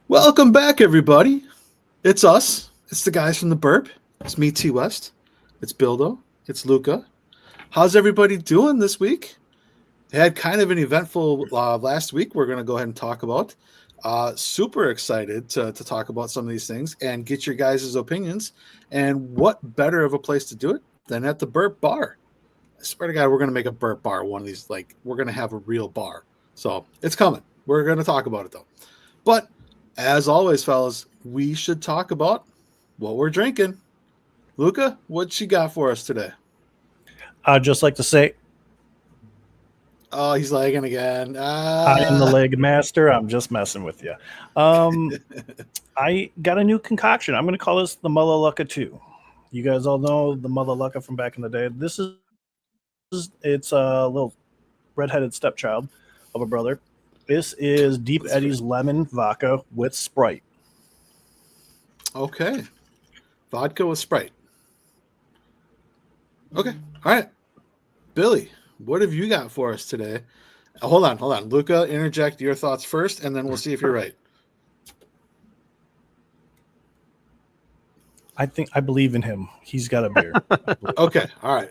Welcome back, everybody. It's us. It's the guys from the Burp. It's me, T West. It's Bildo. It's Luca. How's everybody doing this week? Had kind of an eventful last week. We're going to go ahead and talk about. Super excited to talk about some of these things and get your guys' opinions. And what better of a place to do it than at the Burp Bar? I swear to God, we're going to make a Burp Bar one of these. Like, we're going to have a real bar. So it's coming. We're going to talk about it, though. But as always, fellas, we should talk about what we're drinking. Luca, what you got for us today? I'd just like to say, oh, he's lagging again. I am the leg master. I'm just messing with you. I got a new concoction. I'm going to call this the Mullalukka 2. You guys all know the Mullalukka from back in the day. It's a little redheaded stepchild of a brother. This is Deep Eddy's lemon vodka with Sprite. Okay. Vodka with Sprite. Okay. All right. Billy, what have you got for us today? Hold on. Luca, interject your thoughts first, and then we'll see if you're right. I believe in him. He's got a beer. Okay. All right.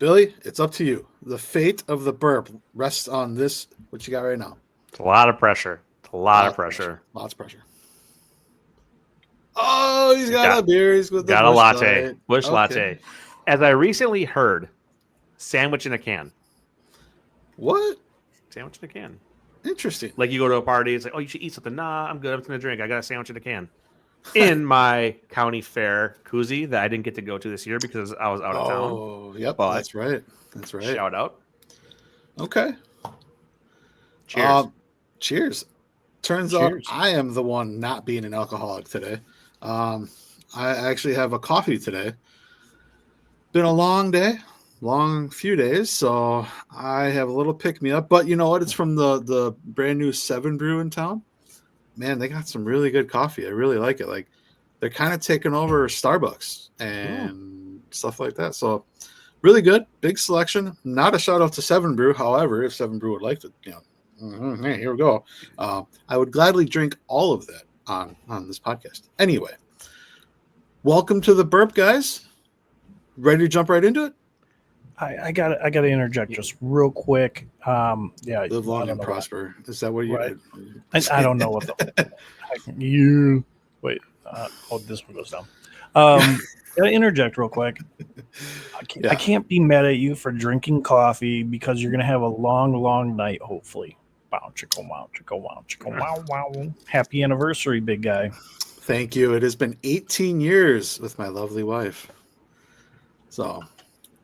Billy, it's up to you. The fate of the Burp rests on this. What you got right now? It's a lot of pressure. Lots of pressure. Oh, he's got a beer. He's with got a latte. Bush latte. As I recently heard, sandwich in a can. What? Sandwich in a can. Interesting. Like you go to a party, it's like, oh, you should eat something. Nah, I'm good. I'm just going to drink. I got a sandwich in a can. In my county fair koozie that I didn't get to go to this year because I was out of town. Oh, yep. But that's right. Shout out. Okay. Cheers. Turns out I am the one not being an alcoholic today. I actually have a coffee today. Been a long day, long few days, so I have a little pick-me-up. But you know what? It's from the brand new 7 Brew in town. Man, they got some really good coffee. I really like it. Like, they're kind of taking over Starbucks and stuff like that. So really good, big selection. Not a shout out to 7 Brew. However, if 7 Brew would like to, hey, here we go. I would gladly drink all of that on this podcast. Anyway, welcome to the Burp, guys. Ready to jump right into it? I got to interject just real quick. Live long and prosper. Is that what you? Right. I don't know what the you wait. This one goes down. Gotta interject real quick. I can't be mad at you for drinking coffee because you're gonna have a long night. Hopefully. Wow, chicka wow, chicka wow, chicka wow, wow. Happy anniversary, big guy. Thank you. It has been 18 years with my lovely wife. So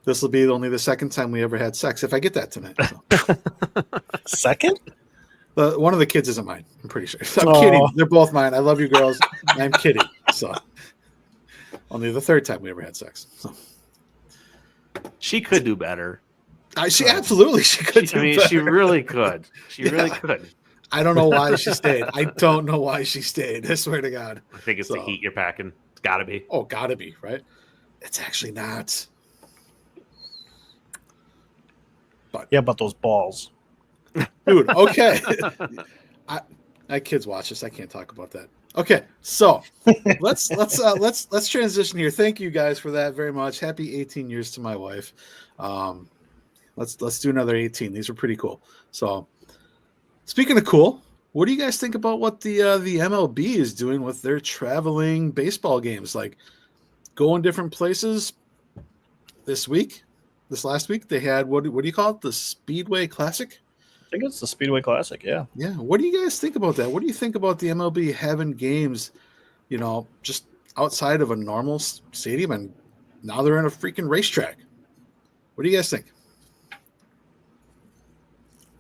this will be only the second time we ever had sex, if I get that tonight. So. Second? One of the kids isn't mine. I'm pretty sure. I'm kidding. They're both mine. I love you, girls. I'm kidding. So only the third time we ever had sex. So. She could do better. She could. She really could. She really could. I don't know why she stayed. I swear to God. I think it's the heat you're packing. It's got to be. Oh, got to be, right? It's actually not. But those balls. Dude, okay. I kids watch this. I can't talk about that. Okay, so let's transition here. Thank you guys for that very much. Happy 18 years to my wife. Let's do another 18. These are pretty cool. So, speaking of cool, what do you guys think about what the MLB is doing with their traveling baseball games? Like going different places. This last week, they had what do you call it? The Speedway Classic. I think it's the Speedway Classic. Yeah. Yeah. What do you guys think about that? What do you think about the MLB having games, just outside of a normal stadium, and now they're in a freaking racetrack? What do you guys think?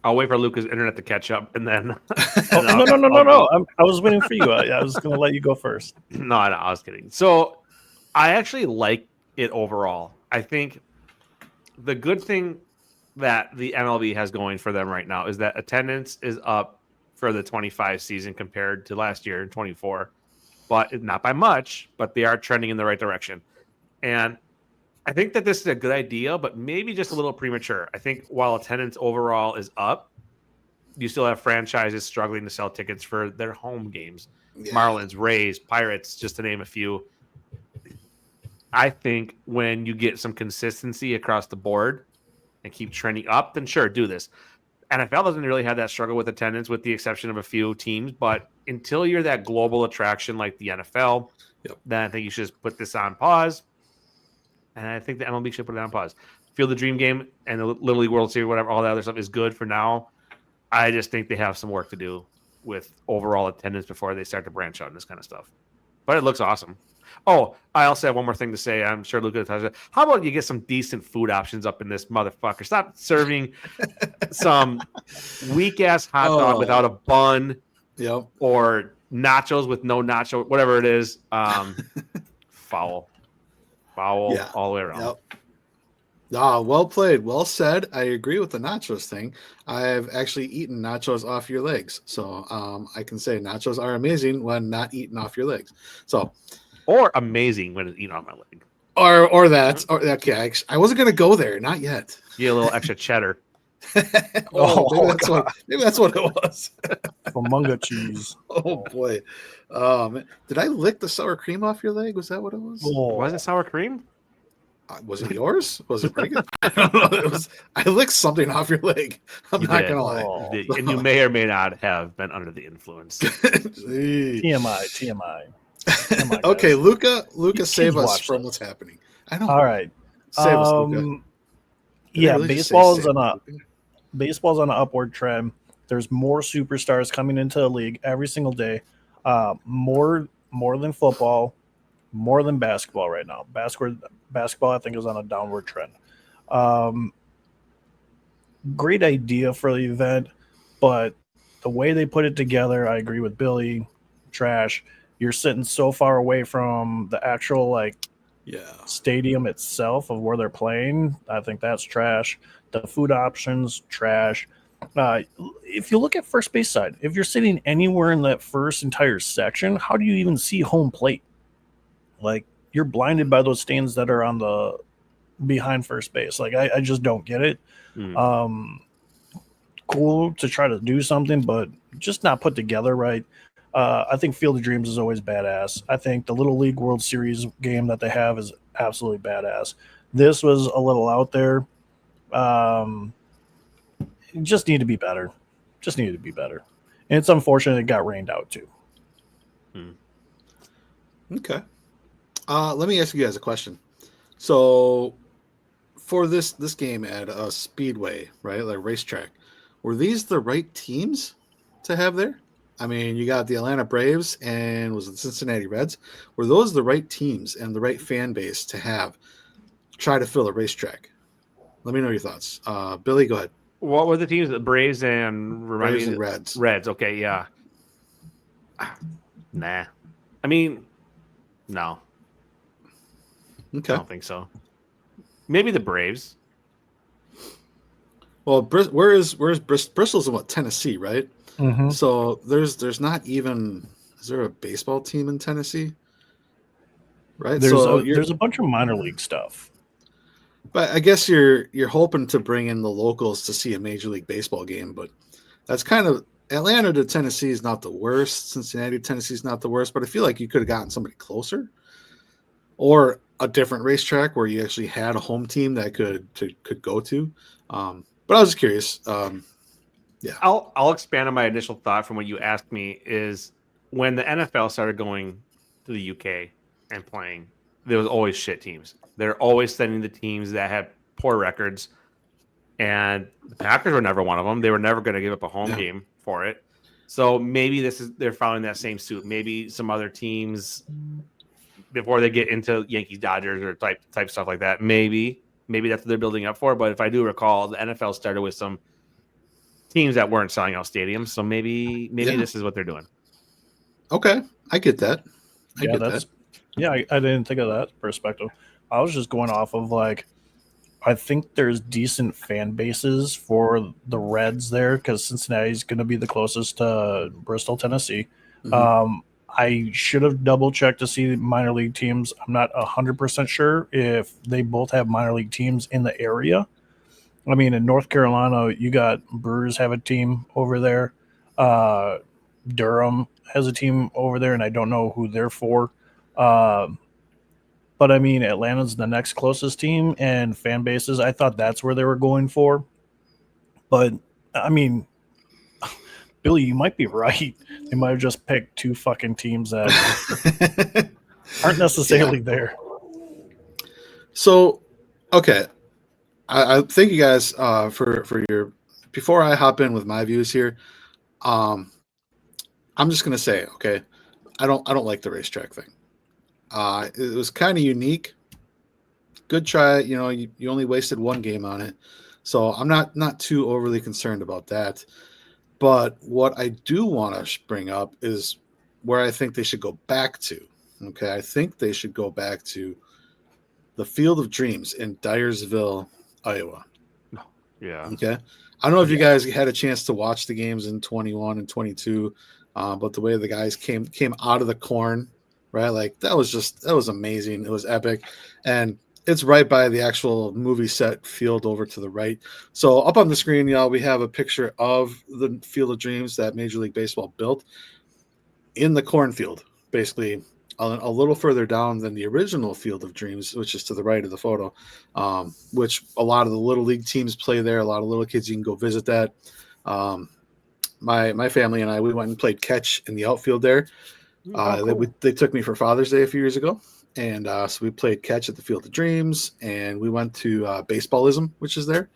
I'll wait for Luca's internet to catch up, and then. No. I was waiting for you. I was going to let you go first. No, I was kidding. So, I actually like it overall. I think the good thing that the MLB has going for them right now is that attendance is up for the 25 season compared to last year in 24, but not by much, but they are trending in the right direction. And I think that this is a good idea, but maybe just a little premature. I think while attendance overall is up, you still have franchises struggling to sell tickets for their home games. Yeah. Marlins, Rays, Pirates, just to name a few. I think when you get some consistency across the board and keep trending up, then sure, do this. NFL doesn't really have that struggle with attendance with the exception of a few teams, but until you're that global attraction like the NFL, then I think you should just put this on pause. And I think the MLB should put it on pause. Field the Dream Game and the Little League World Series, whatever, all that other stuff is good for now. I just think they have some work to do with overall attendance before they start to branch out and this kind of stuff. But it looks awesome. Oh, I also have one more thing to say. I'm sure Luca touched it. How about you get some decent food options up in this motherfucker? Stop serving some weak-ass hot dog without a bun or nachos with no nacho, whatever it is. Foul all the way around. Well played. Well said. I agree with the nachos thing. I've actually eaten nachos off your legs. So I can say nachos are amazing when not eaten off your legs. So, or amazing when it's eaten off my leg. Or that. Or, okay, I wasn't going to go there. Not yet. You get a little extra cheddar. Maybe that's what it was. Munga cheese. Oh, boy. Did I lick the sour cream off your leg? Was that what it was? Was it sour cream? Was it yours? Was it pretty good? I don't know. I licked something off your leg. I'm not going to lie. And you may or may not have been under the influence. TMI. Okay, Luca, save us from what's happening. I don't. All right. Save us, Luca. Yeah, baseball's on an upward trend. There's more superstars coming into the league every single day. More than football, more than basketball right now. Basketball, I think, is on a downward trend. Great idea for the event, but the way they put it together, I agree with Billy. Trash. You're sitting so far away from the actual stadium itself of where they're playing. I think that's trash. The food options, trash. If you look at first base side, if you're sitting anywhere in that first entire section, how do you even see home plate? Like, you're blinded by those stands that are on the behind first base. Like, I just don't get it. Cool to try to do something, but just not put together right. I think Field of Dreams is always badass. I think the Little League World Series game that they have is absolutely badass. This was a little out there. Just need to be better. And it's unfortunate it got rained out too. Okay. Let me ask you guys a question. So for this game at a speedway, right, like racetrack, were these the right teams to have there? I mean, you got the Atlanta Braves and was it the Cincinnati Reds? Were those the right teams and the right fan base to have try to fill a racetrack? Let me know your thoughts. Billy, go ahead. What were the teams? The Braves and Reds. Reds. Okay, yeah. Nah. I mean, no. Okay. I don't think so. Maybe the Braves. Well, where's Bristol's in Tennessee, right? Mm-hmm. So there's not even. Is there a baseball team in Tennessee? Right. There's a bunch of minor league stuff. But I guess you're hoping to bring in the locals to see a Major League Baseball game, but that's kind of Atlanta to Tennessee is not the worst. Cincinnati to Tennessee is not the worst, but I feel like you could have gotten somebody closer, or a different racetrack where you actually had a home team that could go to. But I was just curious. Yeah, I'll expand on my initial thought from what you asked me. Is when the NFL started going to the UK and playing, there was always shit teams. They're always sending the teams that had poor records, and the Packers were never one of them. They were never going to give up a home game for it. So maybe they're following that same suit. Maybe some other teams before they get into Yankees, Dodgers, or type stuff like that. Maybe that's what they're building up for. But if I do recall, the NFL started with some teams that weren't selling out stadiums. So maybe this is what they're doing. Okay, I get that. I didn't think of that perspective. I was just going off of I think there's decent fan bases for the Reds there because Cincinnati's going to be the closest to Bristol, Tennessee. Mm-hmm. I should have double checked to see minor league teams. I'm not 100% sure if they both have minor league teams in the area. I mean, in North Carolina, you got Brewers have a team over there. Durham has a team over there, and I don't know who they're for. But I mean, Atlanta's the next closest team, and fan bases, I thought that's where they were going for. But I mean, Billy, you might be right. They might have just picked two fucking teams that aren't necessarily there. So, okay. I thank you guys for your. Before I hop in with my views here, I'm just gonna say, okay, I don't like the racetrack thing. It was kind of unique. Good try. You know, you only wasted one game on it, so I'm not too overly concerned about that. But what I do want to bring up is where I think they should go back to. Okay, I think they should go back to the Field of Dreams in Dyersville, Iowa. Yeah. Okay. I don't know if you guys had a chance to watch the games in 21 and 22, but the way the guys came out of the corn, right? Like that was amazing. It was epic, and it's right by the actual movie set field over to the right. So up on the screen, y'all, we have a picture of the Field of Dreams that Major League Baseball built in the cornfield, basically a little further down than the original Field of Dreams, which is to the right of the photo, which a lot of the little league teams play there. A lot of little kids, you can go visit that. My family and I, we went and played catch in the outfield there. Cool. They took me for Father's Day a few years ago. And so we played catch at the Field of Dreams, and we went to Baseballism, which is there.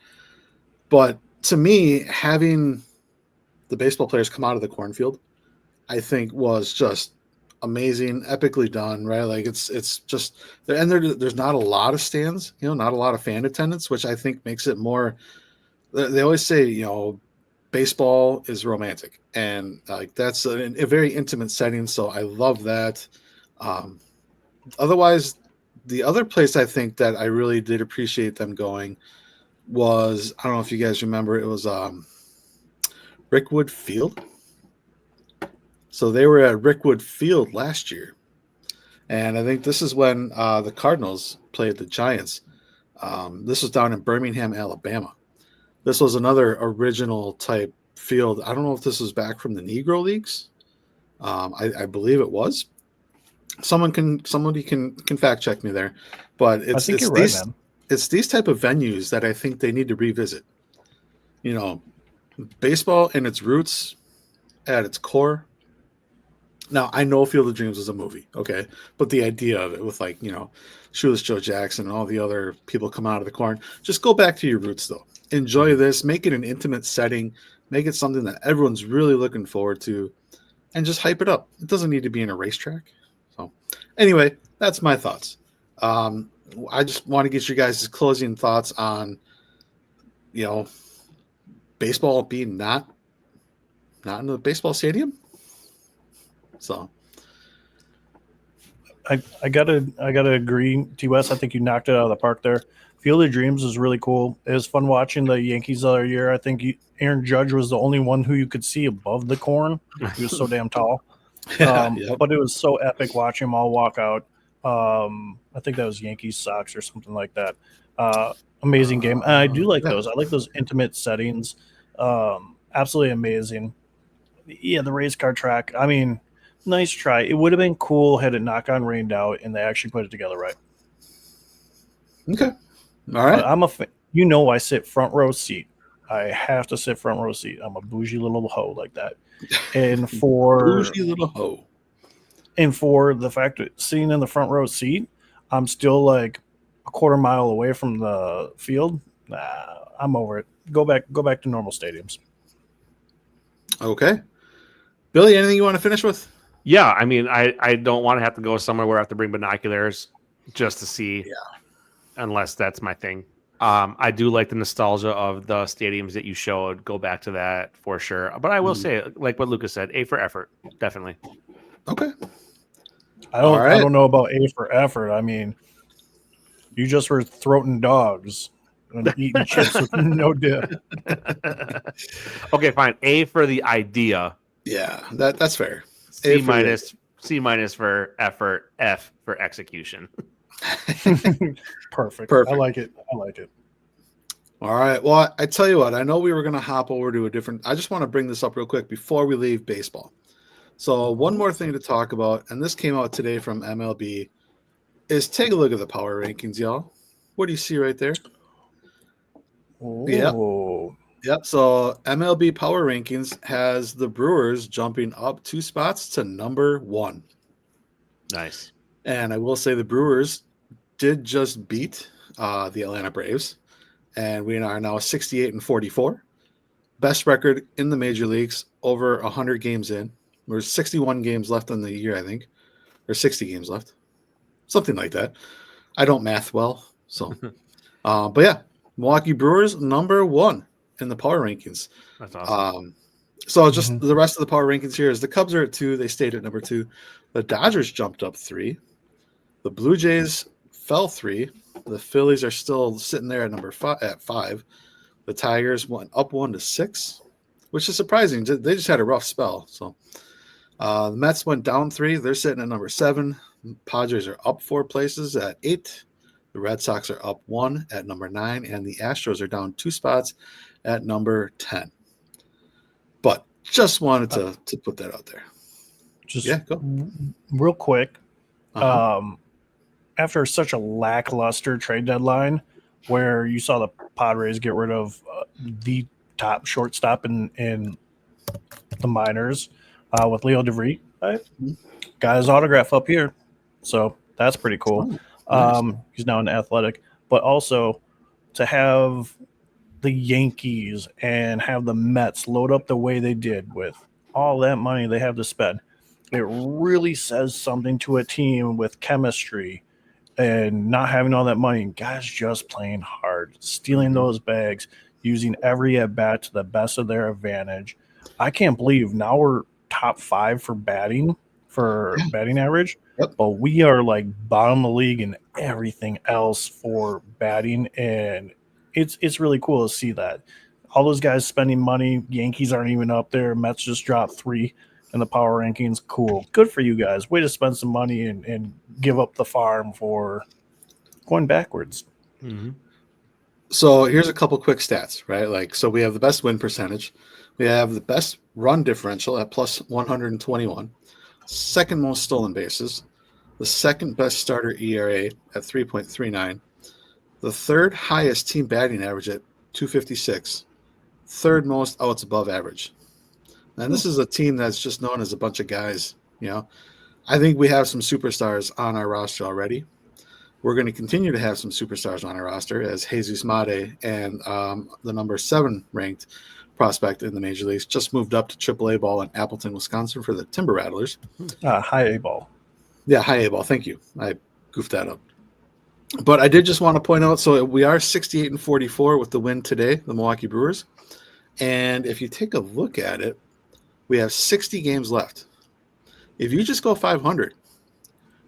But to me, having the baseball players come out of the cornfield, I think was just amazing, epically done, right? Like it's just, and there's not a lot of stands, you know, not a lot of fan attendance, which I think makes it more. They always say, you know, baseball is romantic, and like that's a very intimate setting. So I love that. Otherwise, the other place I think that I really did appreciate them going was, I don't know if you guys remember, it was Rickwood Field. So they were at Rickwood Field last year, and I think this is when the Cardinals played the Giants. This was down in Birmingham, Alabama. This was another original type field. I don't know if this was back from the Negro Leagues. I believe it was. Somebody can fact check me there, but it's these type of venues that I think they need to revisit. You know, baseball in its roots, at its core. Now I know Field of Dreams was a movie, okay, but the idea of it with, like, you know, Shoeless Joe Jackson and all the other people come out of the corn, just go back to your roots though. Enjoy this, make it an intimate setting, make it something that everyone's really looking forward to, and just hype it up. It doesn't need to be in a racetrack. So anyway, that's my thoughts. I just want to get you guys' closing thoughts on, you know, baseball being not in the baseball stadium. So I gotta agree, T-West. I think you knocked it out of the park there. Field of Dreams is really cool. It was fun watching the Yankees the other year. I think Aaron Judge was the only one who you could see above the corn. He was so damn tall. Yep. But it was so epic watching them all walk out. I think that was Yankees Sox or something like that. Amazing game. And I do like those. I like those intimate settings. Absolutely amazing. Yeah, the race car track. I mean, nice try. It would have been cool had it not gone rained out and they actually put it together right. Okay. All right. But I'm a fan. You know, I sit front row seat. I have to sit front row seat. I'm a bougie little hoe like that. And bougie little hoe. And for the fact that sitting in the front row seat, I'm still like a quarter mile away from the field. I'm over it. Go back to normal stadiums. Okay. Billy, anything you want to finish with? Yeah, I mean, I don't want to have to go somewhere where I have to bring binoculars just to see, unless that's my thing. I do like the nostalgia of the stadiums that you showed. Go back to that for sure. But I will say, like what Lucas said, A for effort, definitely. Okay. I don't know about A for effort. I mean, you just were throating dogs and eating chips with no dip. Okay, fine. A for the idea. Yeah, that's fair. C minus for effort. F for execution. Perfect. I like it. All right. Well, I tell you what, I know we were going to hop over to a different. I just want to bring this up real quick before we leave baseball. So one more thing to talk about, and this came out today from MLB, is take a look at the power rankings, y'all. What do you see right there? Oh. Yep. So MLB Power Rankings has the Brewers jumping up 2 spots to number 1. Nice. And I will say the Brewers did just beat the Atlanta Braves, and we are now 68-44. Best record in the major leagues, over 100 games in. There's 61 games left in the year, I think, or 60 games left, something like that. I don't math well, so. But yeah, Milwaukee Brewers number 1 in the power rankings. That's awesome. So just the rest of the power rankings here is the Cubs are at 2. They stayed at number 2. The Dodgers jumped up 3. The Blue Jays fell 3. The Phillies are still sitting there at 5. The Tigers went up 1 to 6, which is surprising. They just had a rough spell. So the Mets went down 3. They're sitting at number 7. Padres are up 4 places at 8. The Red Sox are up 1 at number 9, and the Astros are down 2 spots at number 10. But just wanted to put that out there. Just go. real quick. After such a lackluster trade deadline, where you saw the Padres get rid of the top shortstop in the minors with Leo DeVries, right? Got his autograph up here, so that's pretty cool. Nice. He's now an Athletic, but also to have the Yankees and have the Mets load up the way they did with all that money they have to spend, it really says something to a team with chemistry and not having all that money and guys just playing hard, stealing those bags, using every at bat to the best of their advantage. I can't believe now we're top 5 for batting average. Yep. But we are like bottom of the league in everything else for batting, and it's really cool to see that. All those guys spending money, Yankees aren't even up there. Mets just dropped 3 in the power rankings. Cool. Good for you guys. Way to spend some money and give up the farm for going backwards. Mm-hmm. So here's a couple quick stats, right? Like, so we have the best win percentage. We have the best run differential at plus 121. Second most stolen bases. The second best starter ERA at 3.39. The third highest team batting average at 256. Third most outs above average. And this is a team that's just known as a bunch of guys. You know, I think we have some superstars on our roster already. We're going to continue to have some superstars on our roster as Jesus Mate and the number 7 ranked prospect in the major leagues just moved up to AAA ball in Appleton, Wisconsin for the Timber Rattlers. High A ball. Yeah, high A ball. Thank you. I goofed that up. But I did just want to point out, so we are 68-44 with the win today, the Milwaukee Brewers. And if you take a look at it, we have 60 games left. If you just go 500,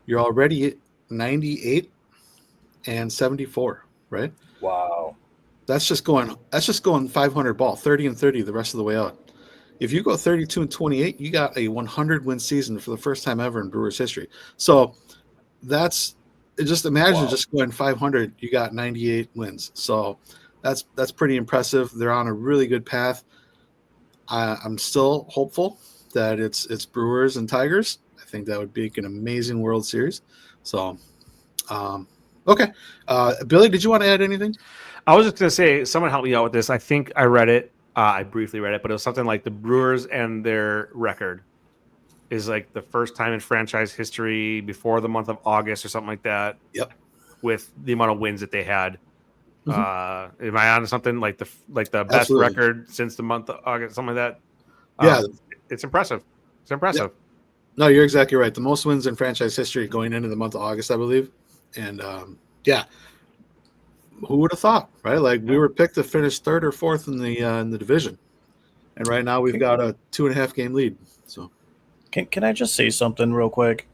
you're already at 98-74, right? Wow. That's just going 500 ball, 30-30 the rest of the way out. If you go 32-28, you got a 100-win season for the first time ever in Brewers history. So that's just imagine just going 500, you got 98 wins. So that's pretty impressive. They're on a really good path. I'm still hopeful that it's Brewers and Tigers. I think that would be an amazing World Series. So, okay. Billy, did you want to add anything? I was just going to say, someone help me out with this. I think I read it. I briefly read it, but it was something like the Brewers and their record is like the first time in franchise history before the month of August or something like that. Yep. With the amount of wins that they had. Mm-hmm. Am I on to something like the best Absolutely. record since the month of August, something like that? Yeah. It's impressive. It's impressive. Yep. No, you're exactly right. The most wins in franchise history going into the month of August, I believe. And yeah. Who would have thought, right? Like we were picked to finish 3rd or 4th in the division, and right now we've got a 2.5 game lead. So, can I just say something real quick?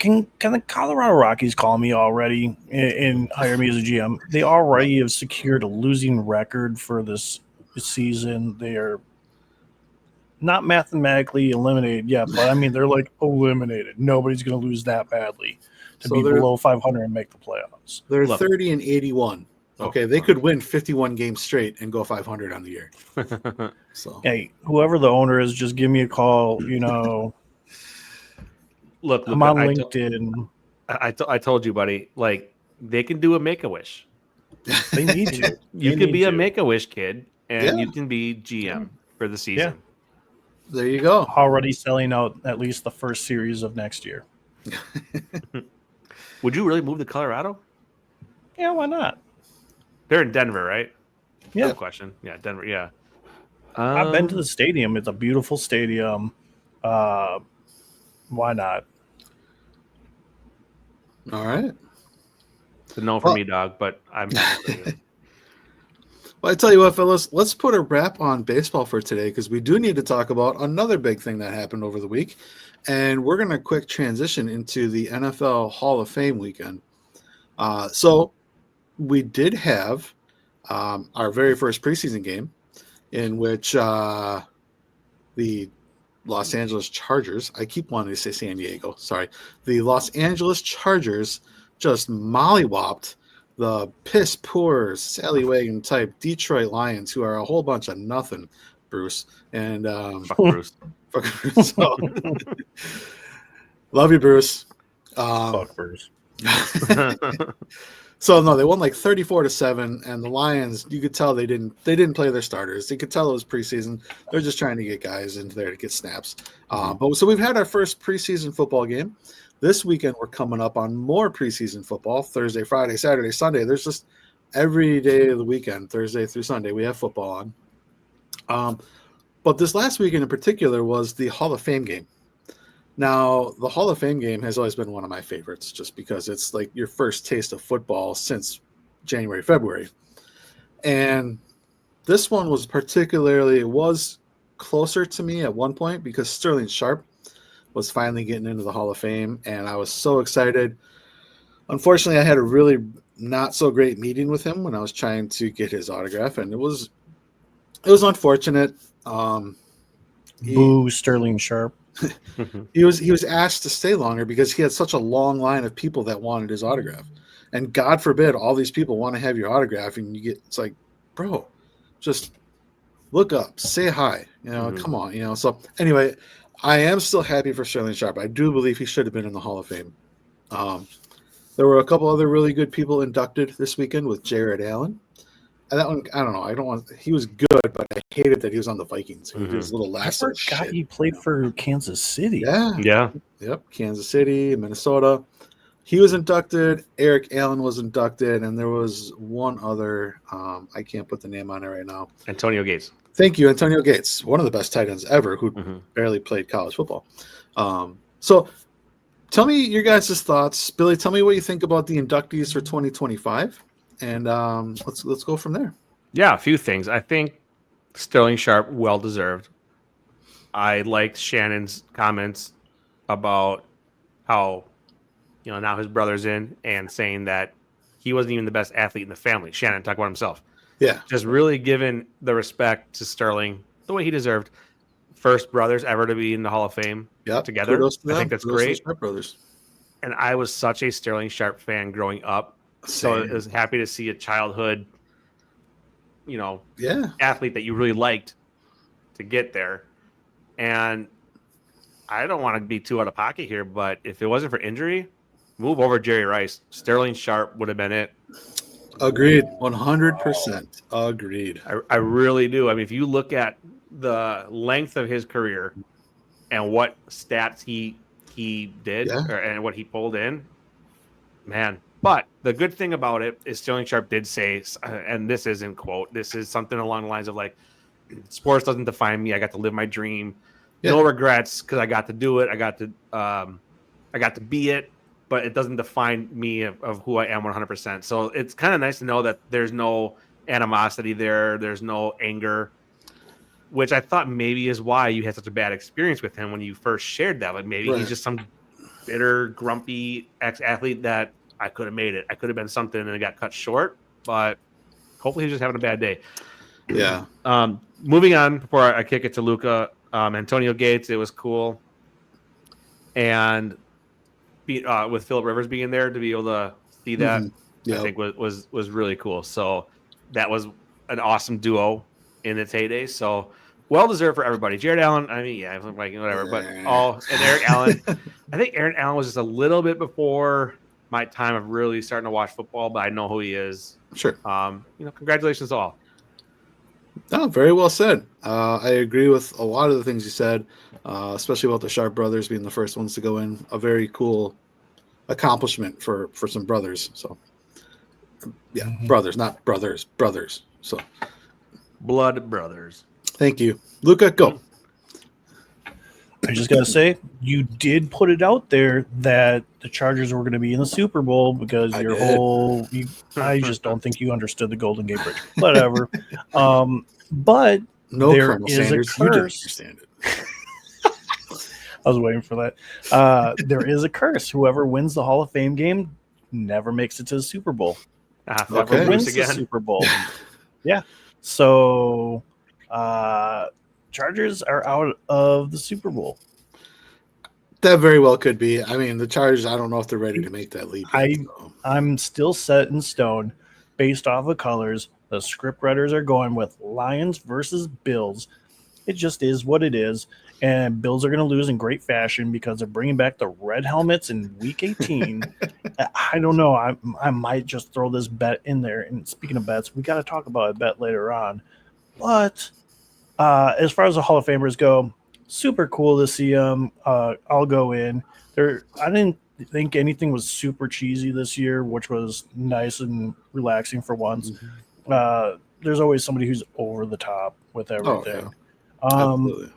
Can the Colorado Rockies call me already and hire me as a GM? They already have secured a losing record for this season. They are not mathematically eliminated yet, but I mean they're like eliminated. Nobody's going to lose that badly to be below 500 and make the playoffs. They're 30-81 Okay, they could win 51 games straight and go 500 on the year. So, hey, whoever the owner is, just give me a call. Look, I'm on LinkedIn. I told you, buddy. Like, they can do a Make-A-Wish. They need to. You can be a Make-A-Wish kid, and Yeah. you can be GM for the season. Yeah. There you go. Already selling out at least the first series of next year. Would you really move to Colorado? Yeah, why not? They're in Denver, right? Yeah. No question. Yeah, Denver. Yeah. I've been to the stadium. It's a beautiful stadium. Why not? All right. It's a no for me, dog, but I'm happy for you. Well, I tell you what, fellas, let's put a wrap on baseball for today because we do need to talk about another big thing that happened over the week. And we're going to quick transition into the NFL Hall of Fame weekend. So we did have our very first preseason game in which the Los Angeles Chargers, I keep wanting to say San Diego, sorry. The Los Angeles Chargers just mollywopped the piss poor Sallywagon type Detroit Lions, who are a whole bunch of nothing, Bruce. And Fuck Bruce. Fuck Bruce. So, love you, Bruce. Fuck Bruce. So no, they won like 34-7, and the Lions, you could tell they didn't play their starters. You could tell it was preseason. They're just trying to get guys into there to get snaps. But so we've had our first preseason football game. This weekend we're coming up on more preseason football. Thursday, Friday, Saturday, Sunday. There's just every day of the weekend, Thursday through Sunday, we have football on. But this last weekend in particular was the Hall of Fame game. Now, the Hall of Fame game has always been one of my favorites just because it's like your first taste of football since January, February. And this one was closer to me at one point because Sterling Sharp was finally getting into the Hall of Fame, and I was so excited. Unfortunately, I had a really not so great meeting with him when I was trying to get his autograph, and it was unfortunate. Boo, Sterling Sharp. He was asked to stay longer because he had such a long line of people that wanted his autograph, and God forbid all these people want to have your autograph, and it's like, bro, just look up, say hi, come on, So anyway, I am still happy for Sterling Sharp. I do believe he should have been in the Hall of Fame. There were a couple other really good people inducted this weekend with Jared Allen. And that one, I don't know. He was good, but I hated that he was on the Vikings. He did his little last forgot he played for Kansas City. Yeah. Yep. Kansas City, Minnesota. He was inducted. Eric Allen was inducted. And there was one other. I can't put the name on it right now. Antonio Gates. Thank you, Antonio Gates. One of the best tight ends ever who barely played college football. So tell me your guys' thoughts. Billy, tell me what you think about the inductees for 2025. And let's go from there. Yeah, a few things. I think Sterling Sharp, well deserved. I liked Shannon's comments about how, now his brother's in and saying that he wasn't even the best athlete in the family. Shannon talked about himself. Yeah. Just really giving the respect to Sterling the way he deserved. First brothers ever to be in the Hall of Fame together. I think that's great. Brothers. And I was such a Sterling Sharp fan growing up. So I was happy to see a childhood, athlete that you really liked to get there. And I don't want to be too out of pocket here, but if it wasn't for injury, move over Jerry Rice. Sterling Sharp would have been it. Agreed. 100%. Agreed. I really do. I mean, if you look at the length of his career and what stats he did and what he pulled in, man. But the good thing about it is Sterling Sharp did say, and this isn't quote, this is something along the lines of like, sports doesn't define me. I got to live my dream. Yeah. No regrets because I got to do it. I got to be it, but it doesn't define me of who I am 100%. So it's kind of nice to know that there's no animosity there. There's no anger, which I thought maybe is why you had such a bad experience with him when you first shared that. Like maybe he's just some bitter, grumpy ex-athlete that I could have made it. I could have been something and it got cut short, but hopefully he's just having a bad day. Yeah. Moving on before I kick it to Luca, Antonio Gates, it was cool. And with Phillip Rivers being there to be able to see that I think was really cool. So that was an awesome duo in its heyday. So well deserved for everybody. Jared Allen, I mean, yeah, like whatever, but and Eric Allen. I think Aaron Allen was just a little bit before my time of really starting to watch football, but I know who he is. Sure. Congratulations to all. No, very well said. I agree with a lot of the things you said, especially about the Sharp brothers being the first ones to go in. A very cool accomplishment for some brothers. So, yeah, brothers, not brothers. So, blood brothers. Thank you, Luca. Go. I just gotta say, you did put it out there that the Chargers were going to be in the Super Bowl because I just don't think you understood the Golden Gate Bridge. Whatever. But no, there Colonel is Sanders, a curse. you didn't understand it. I was waiting for that. There is a curse. Whoever wins the Hall of Fame game never makes it to the Super Bowl. Never wins the Super Bowl. Yeah. So, Chargers are out of the Super Bowl. That very well could be. I mean, the Chargers, I don't know if they're ready to make that leap. I'm still set in stone based off of colors. The script writers are going with Lions versus Bills. It just is what it is. And Bills are going to lose in great fashion because they're bringing back the red helmets in Week 18. I don't know. I might just throw this bet in there. And speaking of bets, we got to talk about a bet later on. But as far as the Hall of Famers go, super cool to see them. I'll go in. I didn't think anything was super cheesy this year, which was nice and relaxing for once. There's always somebody who's over the top with everything. Absolutely.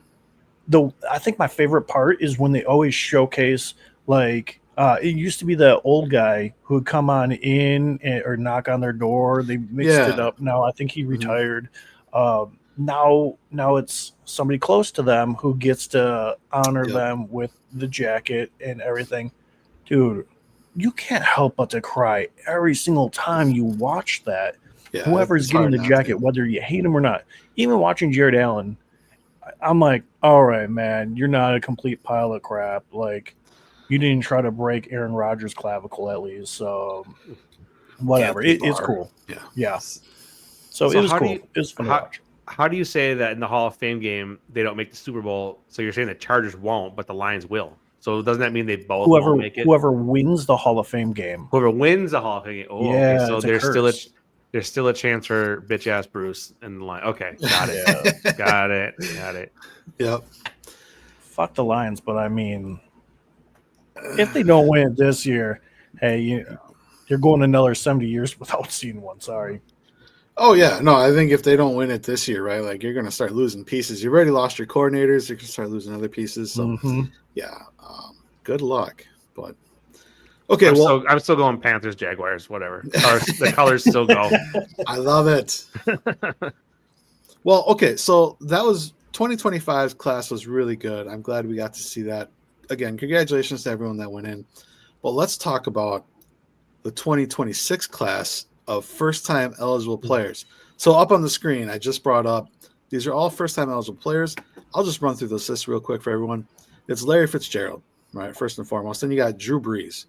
I think my favorite part is when they always showcase, like, it used to be the old guy who would come on in or knock on their door. They mixed it up. Now I think he retired. Now it's somebody close to them who gets to honor them with the jacket and everything. Dude, you can't help but to cry every single time you watch that. Yeah, whoever's getting the jacket, whether you hate him or not. Even watching Jared Allen, I'm like, all right, man, you're not a complete pile of crap. Like, you didn't try to break Aaron Rodgers' clavicle at least. So, whatever. It's cool. Yeah. So it was cool. It was fun to watch. How do you say that in the Hall of Fame game they don't make the Super Bowl? So you're saying the Chargers won't, but the Lions will. So doesn't that mean they both won't make it? Whoever wins the Hall of Fame game. Whoever wins the Hall of Fame game. Oh, yeah, okay. So there's still a chance for bitch ass Bruce in the line. Okay, got it. Got it. Yep. Fuck the Lions, but I mean, if they don't win it this year, hey, you're going another 70 years without seeing one. Sorry. Oh, yeah. No, I think if they don't win it this year, right, like you're going to start losing pieces. You've already lost your coordinators. You're going to start losing other pieces. So, good luck. But, okay. I'm still going Panthers, Jaguars, whatever. The colors still go. I love it. Well, okay. So that was 2025's class was really good. I'm glad we got to see that. Again, congratulations to everyone that went in. But let's talk about the 2026 class of first-time eligible players. So up on the screen, I just brought up, these are all first-time eligible players. I'll just run through this list real quick for everyone. It's Larry Fitzgerald, right, first and foremost. Then you got Drew Brees,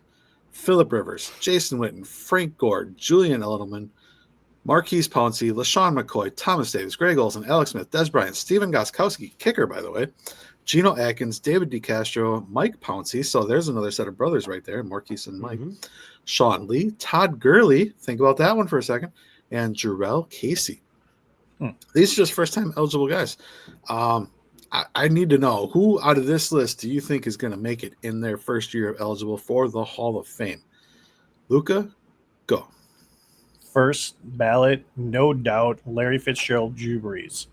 Phillip Rivers, Jason Witten, Frank Gore, Julian Edelman, Marquise Pouncey, LaShawn McCoy, Thomas Davis, Greg Olsen, Alex Smith, Des Bryant, Steven Gostkowski, kicker, by the way, Geno Atkins, David DeCastro, Mike Pouncey. So there's another set of brothers right there, Marquise and Mike. Sean Lee, Todd Gurley, think about that one for a second, and Jarrell Casey. These are just first-time eligible guys. I need to know, who out of this list do you think is going to make it in their first year of eligible for the Hall of Fame? Luca, go. First ballot, no doubt, Larry Fitzgerald, Drew Brees.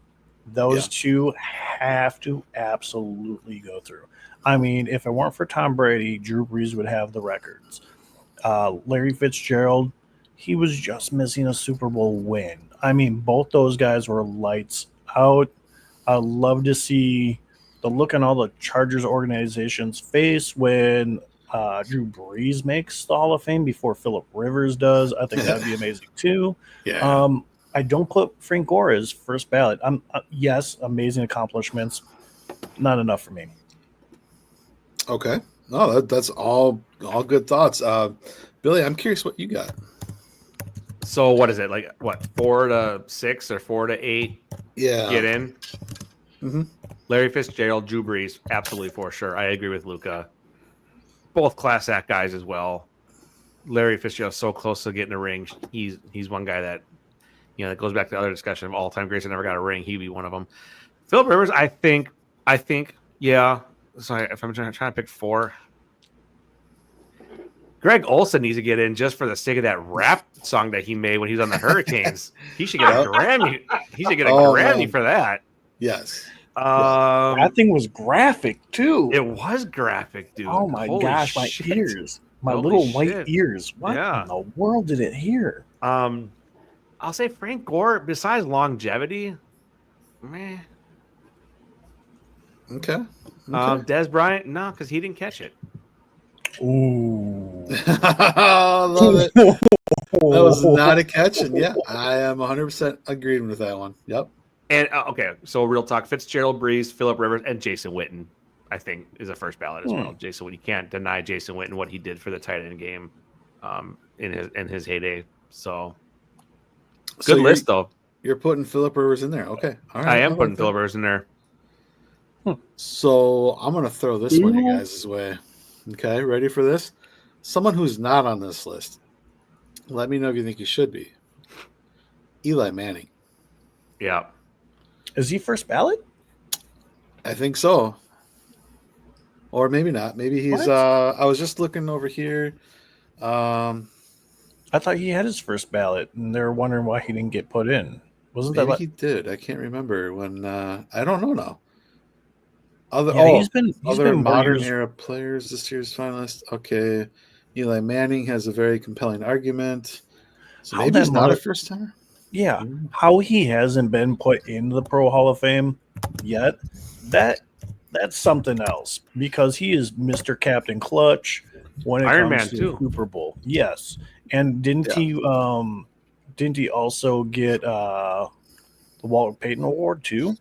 Those two have to absolutely go through. I mean, if it weren't for Tom Brady, Drew Brees would have the records. Larry Fitzgerald, he was just missing a Super Bowl win. I mean, both those guys were lights out. I love to see the look on all the Chargers organization's face when Drew Brees makes the Hall of Fame before Phillip Rivers does. I think that'd be amazing too. Yeah. I don't put Frank Gore as first ballot. Yes, amazing accomplishments, not enough for me. Okay. No, that's all good thoughts. Billy, I'm curious what you got. So what is it like? What 4 to 6 or 4 to 8? Yeah, Get in. Mm-hmm. Larry Fitzgerald, Drew Brees, absolutely for sure. I agree with Luca. Both class act guys as well. Larry Fitzgerald's so close to getting a ring. He's one guy that that goes back to the other discussion of all time greats that never got a ring. He'd be one of them. Philip Rivers, I think, yeah. Sorry, if I'm trying to pick 4. Greg Olsen needs to get in just for the sake of that rap song that he made when he was on the Hurricanes. He should get a Grammy. He should get a Grammy for that. Yes. That thing was graphic too. It was graphic, dude. Oh my gosh, my ears. My Holy little shit. white ears. What in the world did it hear? I'll say Frank Gore, besides longevity, meh. Okay. Des Bryant, no, because he didn't catch it. Ooh. I love it. That was not a catch. And yeah, I am 100% agreeing with that one. Yep. And okay, so real talk: Fitzgerald, Brees, Philip Rivers, and Jason Witten, I think, is a first ballot as well. Jason Witten, you can't deny Jason Witten what he did for the tight end game, in his heyday. So good list though. You're putting Philip Rivers in there. Okay, all right. I am putting Philip Rivers in there. So I'm gonna throw this one you guys' way. Okay, ready for this? Someone who's not on this list. Let me know if you think he should be. Eli Manning. Yeah. Is he first ballot? I think so. Or maybe not. Maybe he's I was just looking over here. I thought he had his first ballot and they're wondering why he didn't get put in. Wasn't maybe that he did. I can't remember when I don't know now. He's been modern era players this year's finalist. Okay. Eli Manning has a very compelling argument. So maybe he's not a first timer. Yeah. How he hasn't been put into the Pro Hall of Fame yet, that's something else because he is Mr. Captain Clutch when it comes to the Super Bowl. Yes. And didn't he also get the Walter Payton Award too?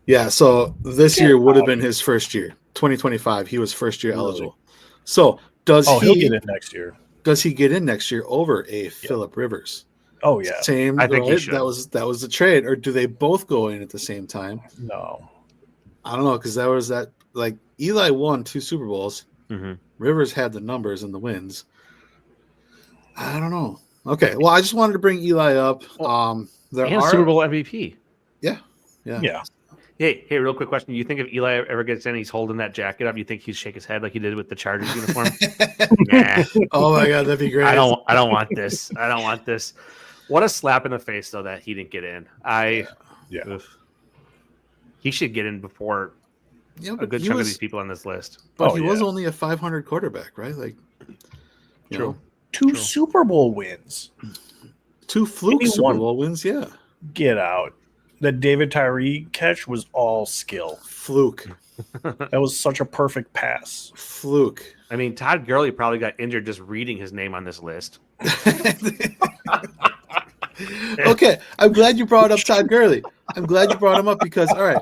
Yeah, so this year would have been his first year. 2025, he was first year eligible. So he'll get in next year. Does he get in next year over Philip Rivers? Oh yeah. Same. I think he should. That was the trade. Or do they both go in at the same time? No. I don't know, because that was that like Eli won 2 Super Bowls. Mm-hmm. Rivers had the numbers and the wins. I don't know. Okay. Well, I just wanted to bring Eli up. There are Super Bowl MVP. Yeah. Hey, real quick question. You think if Eli ever gets in, he's holding that jacket up, you think he'd shake his head like he did with the Chargers uniform? Nah. Oh my God, that'd be great. I don't want this. I don't want this. What a slap in the face, though, that he didn't get in. He should get in before a good chunk of these people on this list. But he was only a 500 quarterback, right? Like, True. 2 Super Bowl wins. 2 fluke Super Bowl wins, yeah. Get out. The David Tyree catch was all skill. Fluke. That was such a perfect pass. Fluke. I mean, Todd Gurley probably got injured just reading his name on this list. Okay, I'm glad you brought up Todd Gurley. I'm glad you brought him up because, all right,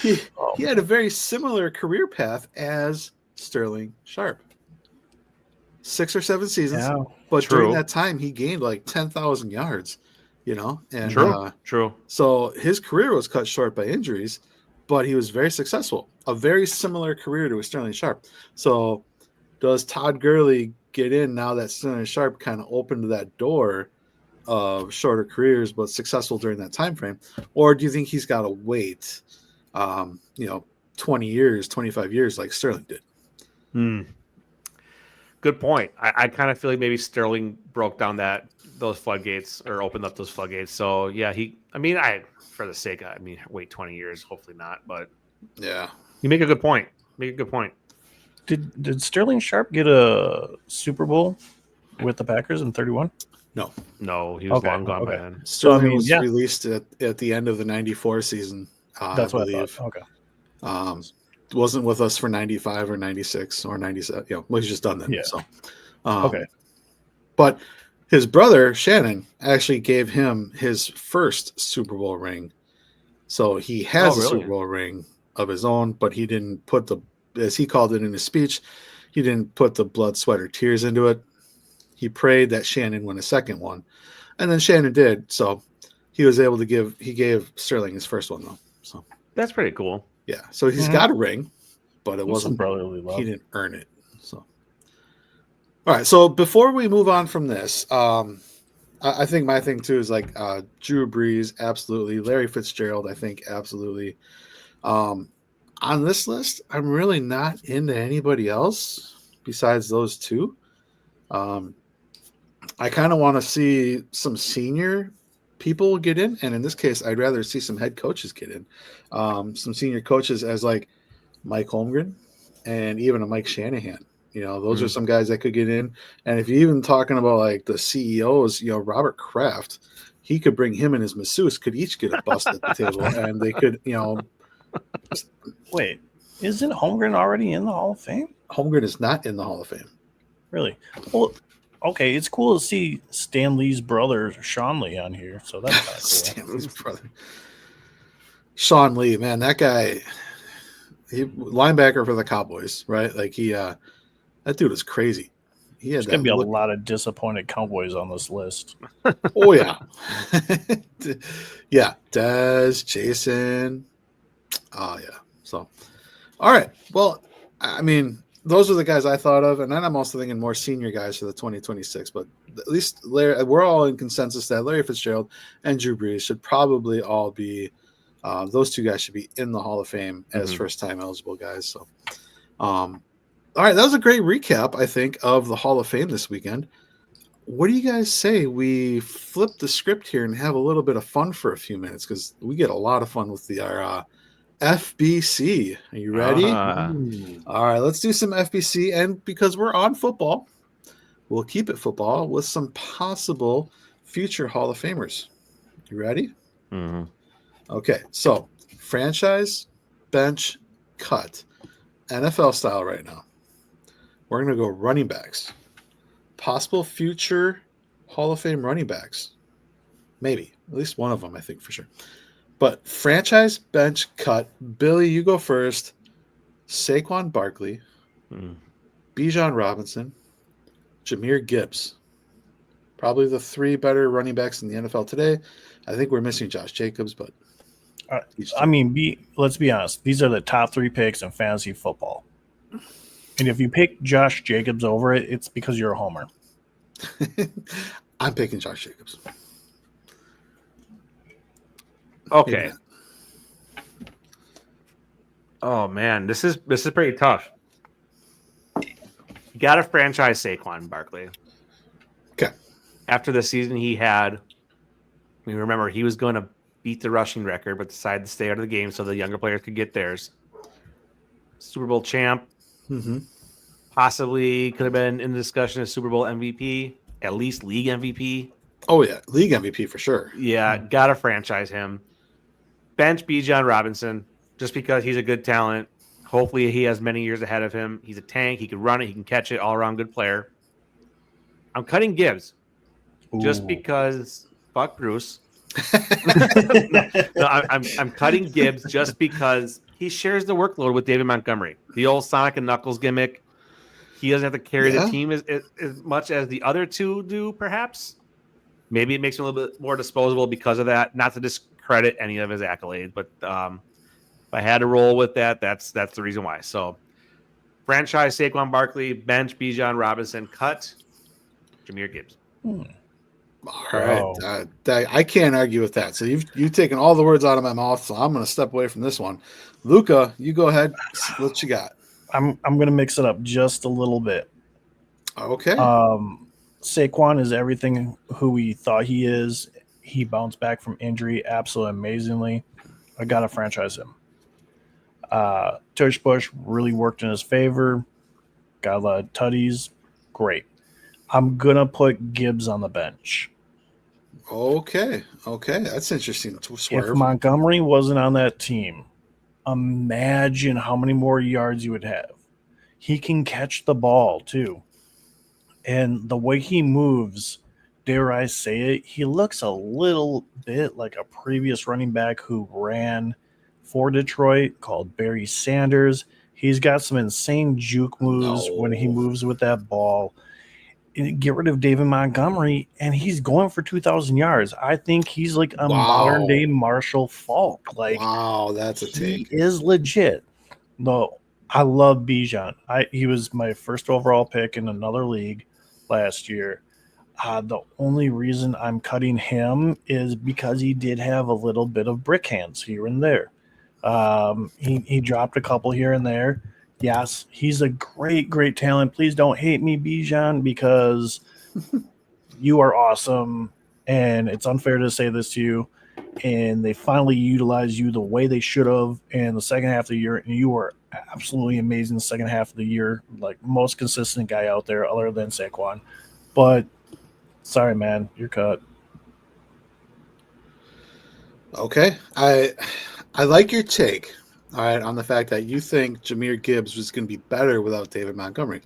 he had a very similar career path as Sterling Sharp. 6 or 7 seasons, but during that time, he gained like 10,000 yards. And true. So his career was cut short by injuries, but he was very successful. A very similar career to Sterling Sharp. So does Todd Gurley get in now that Sterling Sharp kind of opened that door of shorter careers, but successful during that time frame? Or do you think he's got to wait, 20 years, 25 years like Sterling did? Good point. I kind of feel like maybe Sterling broke down those floodgates or opened up those floodgates. So yeah, for the sake of, wait 20 years, hopefully not, but yeah, you make a good point. Did Sterling Sharp get a Super Bowl with the Packers in 31? No, he was long gone by then. Sterling was released at the end of the 94 season. That's what I thought. Okay. Wasn't with us for 95 or 96 or 97. He's just done then. Yeah. So, okay. But his brother Shannon actually gave him his first Super Bowl ring. So he has a Super Bowl ring of his own, but he didn't put as he called it in his speech, he didn't put the blood, sweat, or tears into it. He prayed that Shannon win a second one. And then Shannon did, so he was able to gave Sterling his first one though. So that's pretty cool. Yeah, so he's got a ring, but it wasn't brotherly love. He didn't earn it. So, all right. So before we move on from this, I think my thing too is like Drew Brees, absolutely. Larry Fitzgerald, I think absolutely. On this list, I'm really not into anybody else besides those two. I kind of want to see some senior people get in, and in this case, I'd rather see some head coaches get in. Some senior coaches as like Mike Holmgren and even a Mike Shanahan. Those are some guys that could get in. And if you're even talking about like the CEOs, Robert Kraft, he could bring him and his masseuse could each get a bust at the table, and they could, Wait, isn't Holmgren already in the Hall of Fame? Holmgren is not in the Hall of Fame. Really? Well, okay, it's cool to see Stan Lee's brother, Sean Lee, on here. So that's kind of cool. Stan Lee's brother. Sean Lee, man, that guy, he linebacker for the Cowboys, right? Like that dude was crazy. There's going to be a lot of disappointed Cowboys on this list. Oh, yeah. Yeah, Dez, Jason. Oh, yeah. So, all right. Well, I mean, those are the guys I thought of, and then I'm also thinking more senior guys for the 2026. But at least we're all in consensus that Larry Fitzgerald and Drew Brees should probably all be those two guys should be in the Hall of Fame as first-time eligible guys. So, all right, that was a great recap, I think, of the Hall of Fame this weekend. What do you guys say we flip the script here and have a little bit of fun for a few minutes? Because we get a lot of fun with our FBC. Are you ready? All right, let's do some FBC. And because we're on football, we'll keep it football with some possible future Hall of Famers. You ready? Mm-hmm. Okay, so franchise, bench, cut. NFL style right now. We're going to go running backs. Possible future Hall of Fame running backs. Maybe. At least one of them, I think, for sure. But franchise, bench, cut. Billy, you go first. Saquon Barkley. Bijan Robinson. Jahmyr Gibbs. Probably the three better running backs in the NFL today. I think we're missing Josh Jacobs, but... I mean, let's be honest. These are the top three picks in fantasy football. And if you pick Josh Jacobs over it, it's because you're a homer. I'm picking Josh Jacobs. Okay. Oh man, this is pretty tough. You got to franchise Saquon Barkley. Okay. After the season he had, remember he was going to beat the rushing record, but decided to stay out of the game so the younger players could get theirs. Super Bowl champ. Possibly could have been in the discussion as Super Bowl MVP, at least league MVP. Oh, yeah. League MVP for sure. Yeah, got to franchise him. Bench Bijan Robinson, just because he's a good talent. Hopefully he has many years ahead of him. He's a tank. He can run it. He can catch it. All-around good player. I'm cutting Gibbs just because fuck Bruce. I'm cutting Gibbs just because he shares the workload with David Montgomery. The old Sonic and Knuckles gimmick. He doesn't have to carry the team as much as the other two do, perhaps. Maybe it makes him a little bit more disposable because of that. Not to discredit any of his accolades, but if I had to roll with that, that's the reason why. So, franchise Saquon Barkley, bench Bijan Robinson, cut Jahmyr Gibbs. All right, I can't argue with that. So you've taken all the words out of my mouth, so I'm going to step away from this one. Luca, you go ahead. What you got? I'm going to mix it up just a little bit. Okay. Saquon is everything who we thought he is. He bounced back from injury absolutely amazingly. I got to franchise him. Tush Bush really worked in his favor. Got a lot of tutties. Great. I'm going to put Gibbs on the bench. Okay. That's interesting to swerve. If Montgomery wasn't on that team, imagine how many more yards you would have. He can catch the ball, too. And the way he moves, dare I say it, he looks a little bit like a previous running back who ran for Detroit called Barry Sanders. He's got some insane juke moves when he moves with that ball. get rid of David Montgomery, and he's going for 2,000 yards. I think he's like a modern day Marshall Faulk. Like, wow, that's a take. He is legit. No, I love Bijan. He was my first overall pick in another league last year. The only reason I'm cutting him is because he did have a little bit of brick hands here and there. He dropped a couple here and there. Yes, he's a great talent. Please don't hate me, Bijan, because you are awesome, and it's unfair to say this to you. And they finally utilized you the way they should have in the second half of the year, and you were absolutely amazing the second half of the year, like most consistent guy out there other than Saquon. But sorry, man, you're cut. Okay, I like your take. All right, on the fact that you think Jahmyr Gibbs was going to be better without David Montgomery.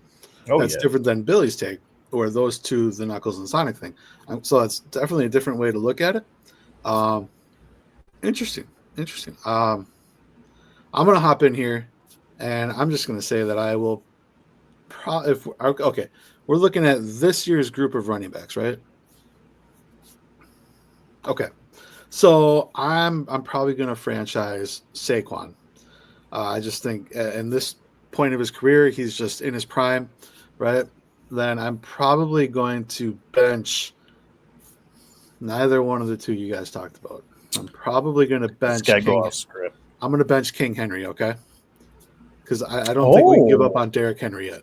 That's different than Billy's take, or those two, the Knuckles and Sonic thing. So that's definitely a different way to look at it. Interesting. I'm going to hop in here, and I'm just going to say that I will. We're looking at this year's group of running backs, right? Okay, so I'm probably going to franchise Saquon. I just think in this point of his career, he's just in his prime, right? Then I'm probably going to bench neither one of the two you guys talked about. I'm probably going to bench King. I'm going to bench King Henry, okay? Because I don't think we can give up on Derrick Henry yet.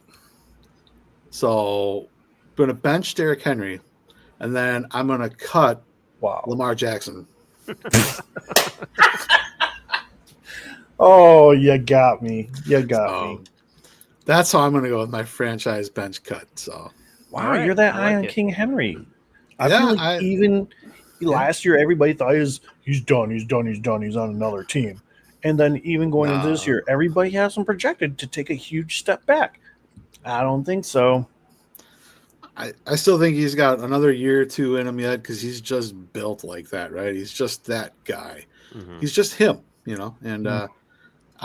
So I'm going to bench Derrick Henry, and then I'm going to cut Lamar Jackson. Oh, you got me. Me. That's how I'm going to go with my franchise bench cut. So, wow, you're that high on King Henry. I feel like even last year, everybody thought he's done. He's on another team. And then even going into this year, everybody has him projected to take a huge step back. I don't think so. I still think he's got another year or two in him yet because he's just built like that, right? He's just that guy. Mm-hmm. He's just him, and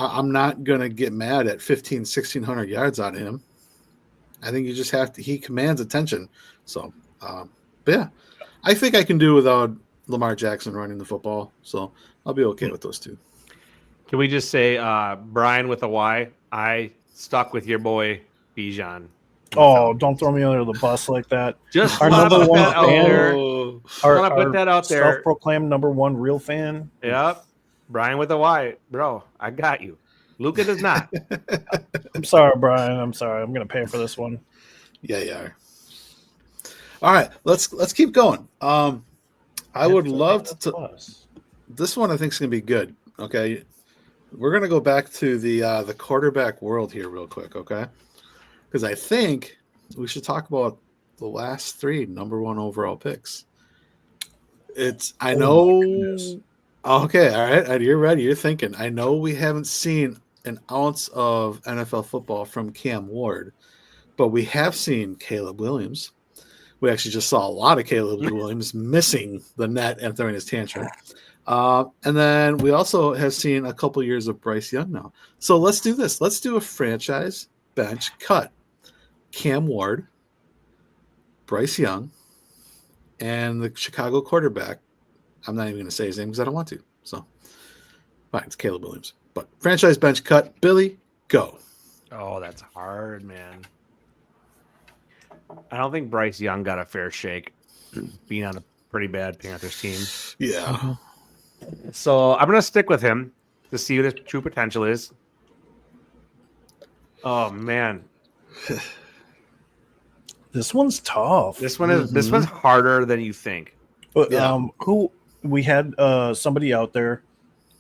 I'm not going to get mad at 1,600 yards on him. I think you just have to – he commands attention. So, but yeah, I think I can do without Lamar Jackson running the football. So I'll be okay with those two. Can we just say Brian with a Y? I stuck with your boy Bijan. Oh, don't throw me under the bus like that. Just our number one fan. Our put that out there. Self-proclaimed number one real fan. Yep. Brian with a Y. Bro, I got you. Luca does not. I'm sorry, Brian. I'm sorry. I'm going to pay for this one. Yeah, you are. All right, let's keep going. I would love to. This one I think is going to be good. Okay, we're going to go back to the quarterback world here real quick. Okay, because I think we should talk about the last three number one overall picks. I know. Okay, all right. You're ready. You're thinking. I know we haven't seen an ounce of NFL football from Cam Ward, but we have seen Caleb Williams. We actually just saw a lot of Caleb Williams missing the net and throwing his tantrum. And then we also have seen a couple years of Bryce Young now. So let's do this. Let's do a franchise bench cut. Cam Ward, Bryce Young, and the Chicago quarterback. I'm not even going to say his name because I don't want to. So, fine, it's Caleb Williams. But franchise bench cut. Billy, go. Oh, that's hard, man. I don't think Bryce Young got a fair shake being on a pretty bad Panthers team. Yeah. So I'm going to stick with him to see what his true potential is. Oh, man. This one's tough. This one's harder than you think. Who we had somebody out there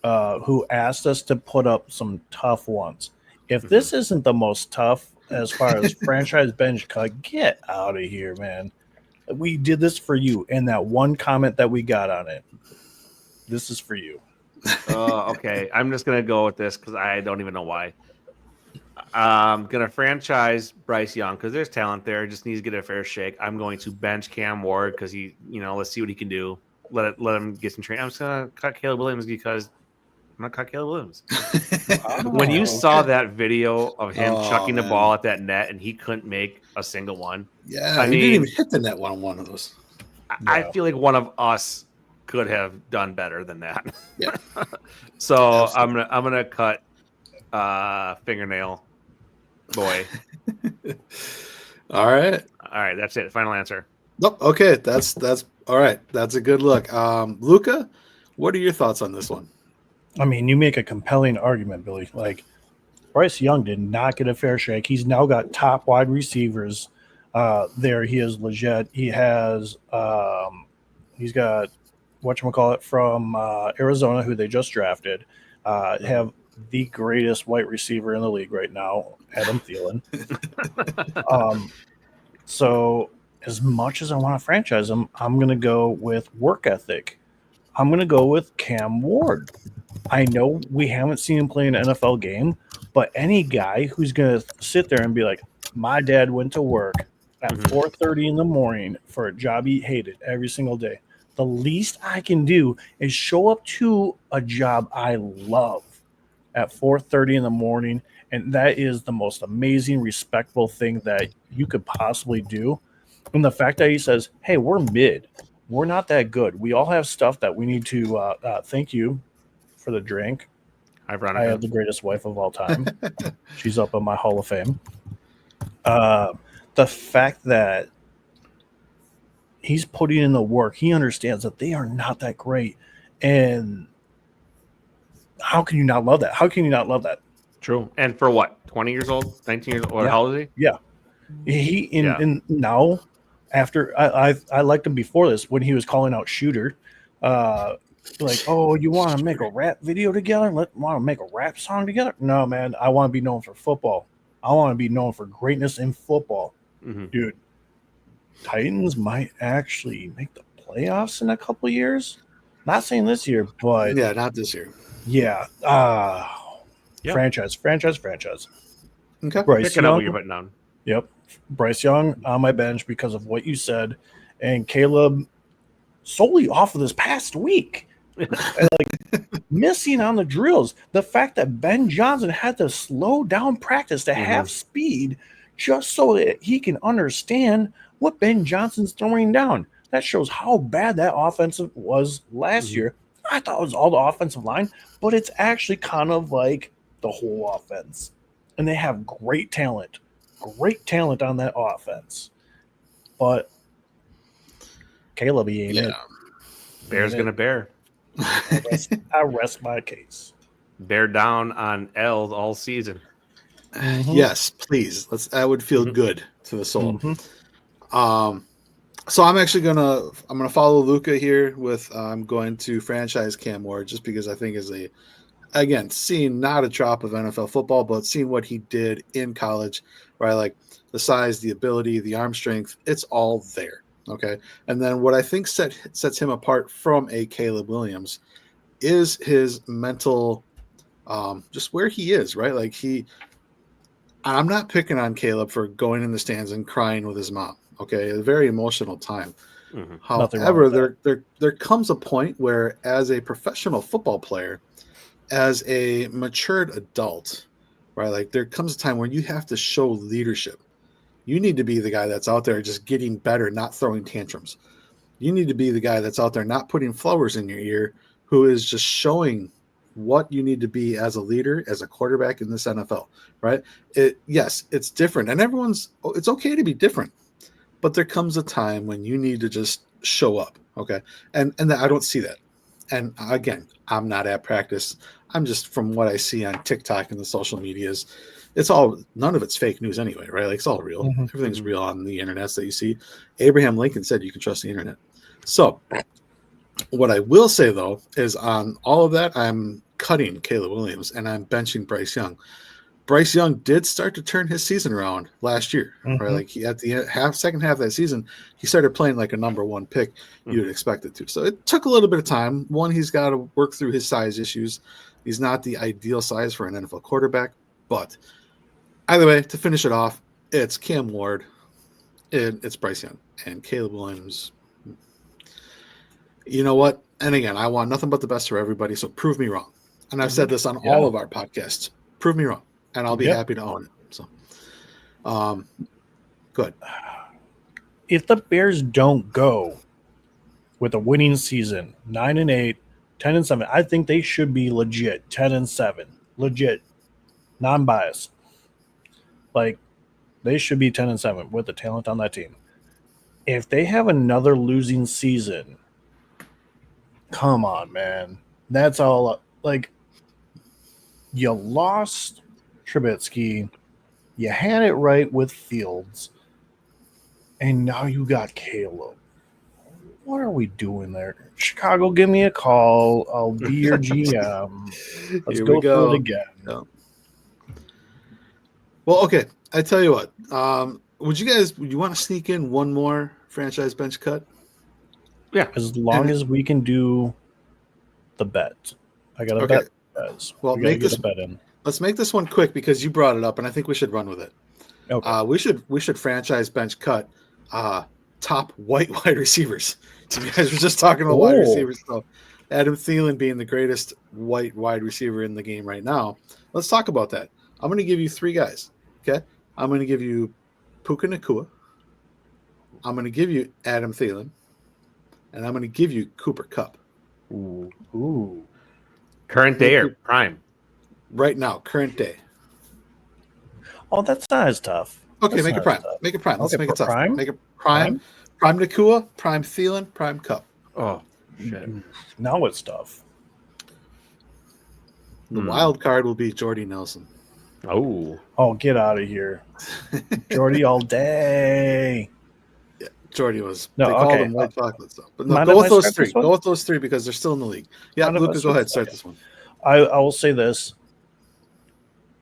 who asked us to put up some tough ones. If this isn't the most tough as far as franchise bench cut, get out of here, man. We did this for you, and that one comment that we got on it. This is for you. Okay. I'm just gonna go with this because I don't even know why. I'm gonna franchise Bryce Young because there's talent there. Just needs to get a fair shake. I'm going to bench Cam Ward because he, let's see what he can do. Let him get some training. I'm just gonna cut Caleb Williams because not cut Caleb Williams. When you saw that video of him chucking the ball at that net and he couldn't make a single one. Yeah, he didn't even hit the net on one of those. I feel like one of us could have done better than that. Yeah. So absolutely. I'm gonna cut fingernail boy. All right. That's it. Final answer. Nope. Okay, that's all right. That's a good look. Luca, what are your thoughts on this one? I mean, you make a compelling argument, Billy. Like, Bryce Young did not get a fair shake. He's now got top wide receivers there. He is legit. He has he's got whatchamacallit from Arizona, who they just drafted. Have the greatest white receiver in the league right now, Adam Thielen. So as much as I want to franchise him, I'm going to go with work ethic. I'm going to go with Cam Ward. I know we haven't seen him play an NFL game, but any guy who's going to sit there and be like, my dad went to work at 4:30 in the morning for a job he hated every single day. The least I can do is show up to a job I love at 4:30 in the morning, and that is the most amazing, respectful thing that you could possibly do. And the fact that he says, hey, we're mid. We're not that good. We all have stuff that we need to thank you for the drink. I have the greatest wife of all time. She's up in my Hall of Fame. The fact that he's putting in the work, he understands that they are not that great. And how can you not love that? How can you not love that? True. And for what? 20 years old? 19 years old? How old is he? Yeah. In now, after I liked him before this when he was calling out Shooter. Like, oh, you want to make a rap video together? Want to make a rap song together? No, man. I want to be known for football. I want to be known for greatness in football. Dude, Titans might actually make the playoffs in a couple years. Not saying this year, but yeah, not this year. Yeah. Franchise. Okay. Bryce Young, what you're putting down. Yep. Bryce Young on my bench because of what you said, and Caleb solely off of this past week. Like missing on the drills. The fact that Ben Johnson had to slow down practice to have speed just so that he can understand what Ben Johnson's throwing down. That shows how bad that offensive was last year. I thought it was all the offensive line, but it's actually kind of like the whole offense. And they have great talent on that offense. But Caleb, he ain't it. Bear's going to bear. I rest my case. Bear down on L's all season. Yes, please. That would feel good to the soul. So I'm actually gonna follow Luca here with I'm going to franchise Cam Ward just because I think seeing not a drop of NFL football, but seeing what he did in college, right? Like the size, the ability, the arm strength, it's all there. Okay. And then what I think sets him apart from a Caleb Williams is his mental, just where he is, right? Like I'm not picking on Caleb for going in the stands and crying with his mom. Okay. A very emotional time. However, there comes a point where as a professional football player, as a matured adult, right? Like there comes a time when you have to show leadership. You need to be the guy that's out there just getting better, not throwing tantrums. You need to be the guy that's out there not putting flowers in your ear, who is just showing what you need to be as a leader, as a quarterback in this NFL, right? Yes, it's different. And it's okay to be different. But there comes a time when you need to just show up, okay? And I don't see that. And again, I'm not at practice. I'm just from what I see on TikTok and the social medias. None of it's fake news anyway, right? Like it's all real. Everything's real on the internet that you see. Abraham Lincoln said you can trust the internet. So what I will say though is on all of that, I'm cutting Caleb Williams and I'm benching Bryce Young. Bryce Young did start to turn his season around last year, right? Like at the second half of that season, he started playing like a number one pick you would expect it to. So it took a little bit of time. One, he's got to work through his size issues. He's not the ideal size for an NFL quarterback, but either way, to finish it off, it's Cam Ward, it's Bryce Young, and Caleb Williams. You know what? And again, I want nothing but the best for everybody, so prove me wrong. and I've said this on all of our podcasts. Prove me wrong, and I'll be happy to own it. So, good. If the Bears don't go with a winning season, 9-8, 10-7, I think they should be legit 10-7, legit, non-biased. Like they should be 10-7 with the talent on that team. If they have another losing season, come on, man. That's all. Like you lost Trubisky, you had it right with Fields, and now you got Caleb. What are we doing there? Chicago, give me a call. I'll be your GM. Let's go through it again. Yeah. Well, okay. I tell you what. Would you want to sneak in one more franchise bench cut? Yeah. As long as we can do the bet. I got a bet. Well, make this bet in. Let's make this one quick because you brought it up, and I think we should run with it. Okay. We should franchise bench cut top white wide receivers. You guys were just talking about wide receivers. So Adam Thielen being the greatest white wide receiver in the game right now. Let's talk about that. I'm going to give you 3 guys. Okay. I'm going to give you Puka Nacua. I'm going to give you Adam Thielen. And I'm going to give you Cooper Kupp. Ooh. Current day or prime? Right now, current day. Oh, that's not as tough. Okay, make it prime. Make it prime. Let's make it tough. Prime? Make it prime. Prime Nacua, prime Thielen, prime Kupp. Oh, shit. Now it's tough. The wild card will be Jordy Nelson. Oh, get out of here. Jordy all day. Yeah, Jordy was. They called him white chocolate stuff. But no, go with those 3. Go with those 3 because they're still in the league. Yeah, Lucas, go ahead. Start this one. I will say this.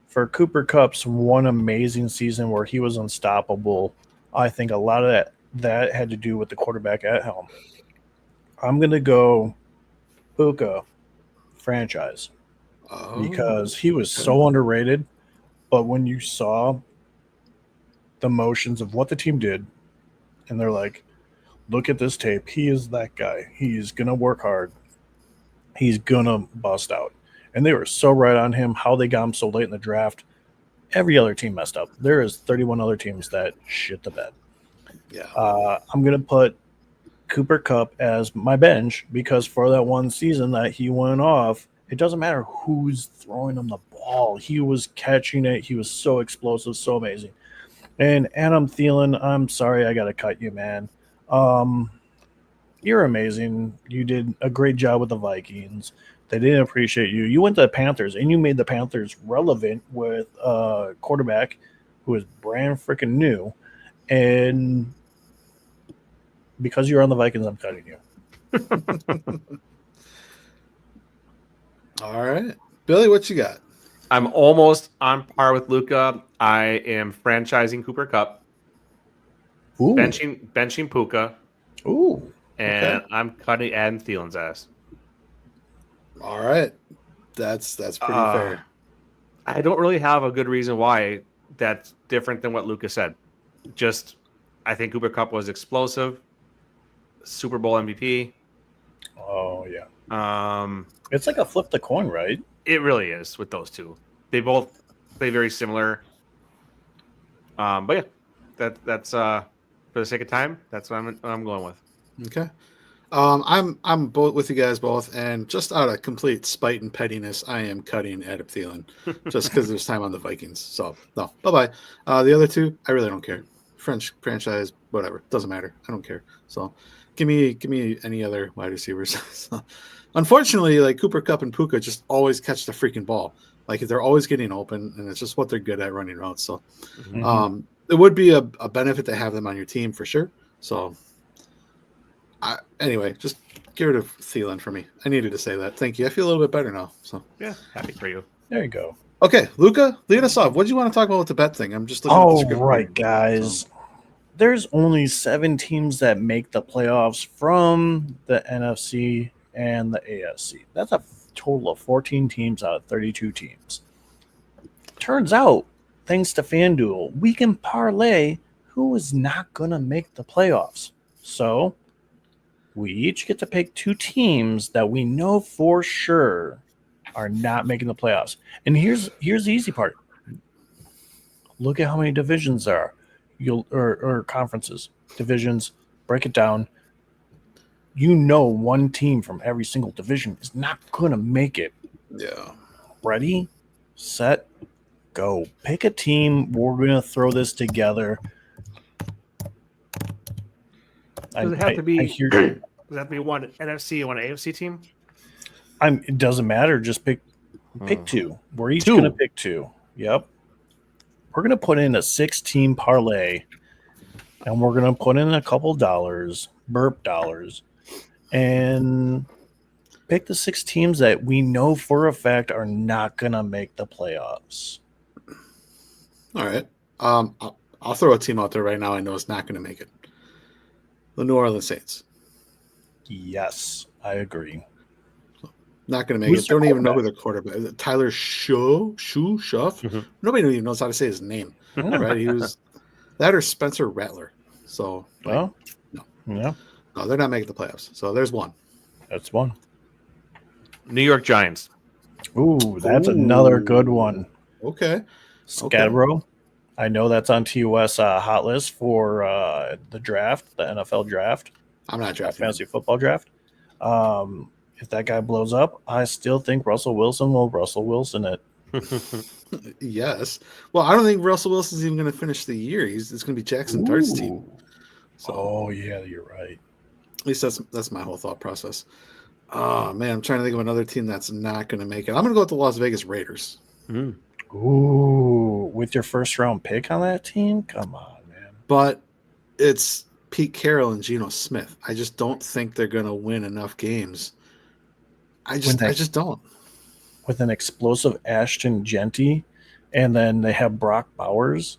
For Cooper Kupp's one amazing season where he was unstoppable, I think a lot of that had to do with the quarterback at helm. I'm going to go Puka franchise because he was so underrated. But when you saw the motions of what the team did, and they're like, look at this tape. He is that guy. He's going to work hard. He's going to bust out. And they were so right on him, how they got him so late in the draft. Every other team messed up. There is 31 other teams that shit the bed. Yeah. I'm going to put Cooper Kupp as my bench because for that one season that he went off, it doesn't matter who's throwing him the ball. He was catching it. He was so explosive, so amazing. And Adam Thielen, I'm sorry I got to cut you, man. You're amazing. You did a great job with the Vikings. They didn't appreciate you. You went to the Panthers, and you made the Panthers relevant with a quarterback who is brand freaking new. And because you're on the Vikings, I'm cutting you. All right. Billy, what you got? I'm almost on par with Luca. I am franchising Cooper Kupp. Benching Puka. Ooh. And I'm cutting Adam Thielen's ass. All right. That's pretty fair. I don't really have a good reason why that's different than what Lucas said. Just, I think Cooper Kupp was explosive. Super Bowl MVP. Oh, yeah. It's like a flip the coin, right? It really is with those two. They both play very similar. But yeah, that's for the sake of time, that's what I'm going with. Okay. I'm both with you guys both, and just out of complete spite and pettiness, I am cutting Adam Thielen just because there's time on the Vikings. So no, bye. The other 2, I really don't care. Franchise, whatever, doesn't matter. I don't care. So give me any other wide receivers. So, unfortunately, like Cooper Kupp and Puka just always catch the freaking ball. Like they're always getting open, and it's just what they're good at, running routes. So it would be a benefit to have them on your team for sure. So. Anyway, just get rid of Thielen for me. I needed to say that. Thank you. I feel a little bit better now. So yeah, happy for you. There you go. Okay, Luca, lead us off. What do you want to talk about with the bet thing? I'm just looking at the script. All right, guys. So. There's only 7 teams that make the playoffs from the NFC and the AFC. That's a total of 14 teams out of 32 teams. Turns out, thanks to FanDuel, we can parlay who is not going to make the playoffs. So we each get to pick 2 teams that we know for sure are not making the playoffs. And here's the easy part. Look at how many divisions there are. Or conferences, divisions, break it down. One team from every single division is not going to make it. Yeah. Ready, set, go. Pick a team. We're going to throw this together. Does it have to be? Does it have to be one NFC and one AFC team? It doesn't matter. Just pick two. We're each going to pick two. Yep. We're going to put in a 6-team parlay, and we're going to put in a couple dollars, burp dollars, and pick the 6 teams that we know for a fact are not going to make the playoffs. All right. I'll throw a team out there right now. I know it's not going to make it. The New Orleans Saints. Yes, I agree. Not going to make it. Don't even know who their quarterback is. Tyler Schuff. Mm-hmm. Nobody even knows how to say his name. Right? He was that or Spencer Rattler. So, no. Yeah. No, they're not making the playoffs. So there's one. That's one. New York Giants. Ooh, that's another good one. Okay. Scarborough. Okay. I know that's on TOS hot list for the draft, the NFL draft. I'm not drafting. Fantasy football draft. If that guy blows up, I still think Russell Wilson will Russell Wilson it. Yes. Well, I don't think Russell Wilson's even going to finish the year. It's going to be Jackson Dart's team. So, yeah, you're right. At least that's my whole thought process. Oh, man, I'm trying to think of another team that's not going to make it. I'm going to go with the Las Vegas Raiders. Mm. Ooh, with your first-round pick on that team? Come on, man. But it's Pete Carroll and Geno Smith. I just don't think they're going to win enough games. I just don't. With an explosive Ashton Genty, and then they have Brock Bowers.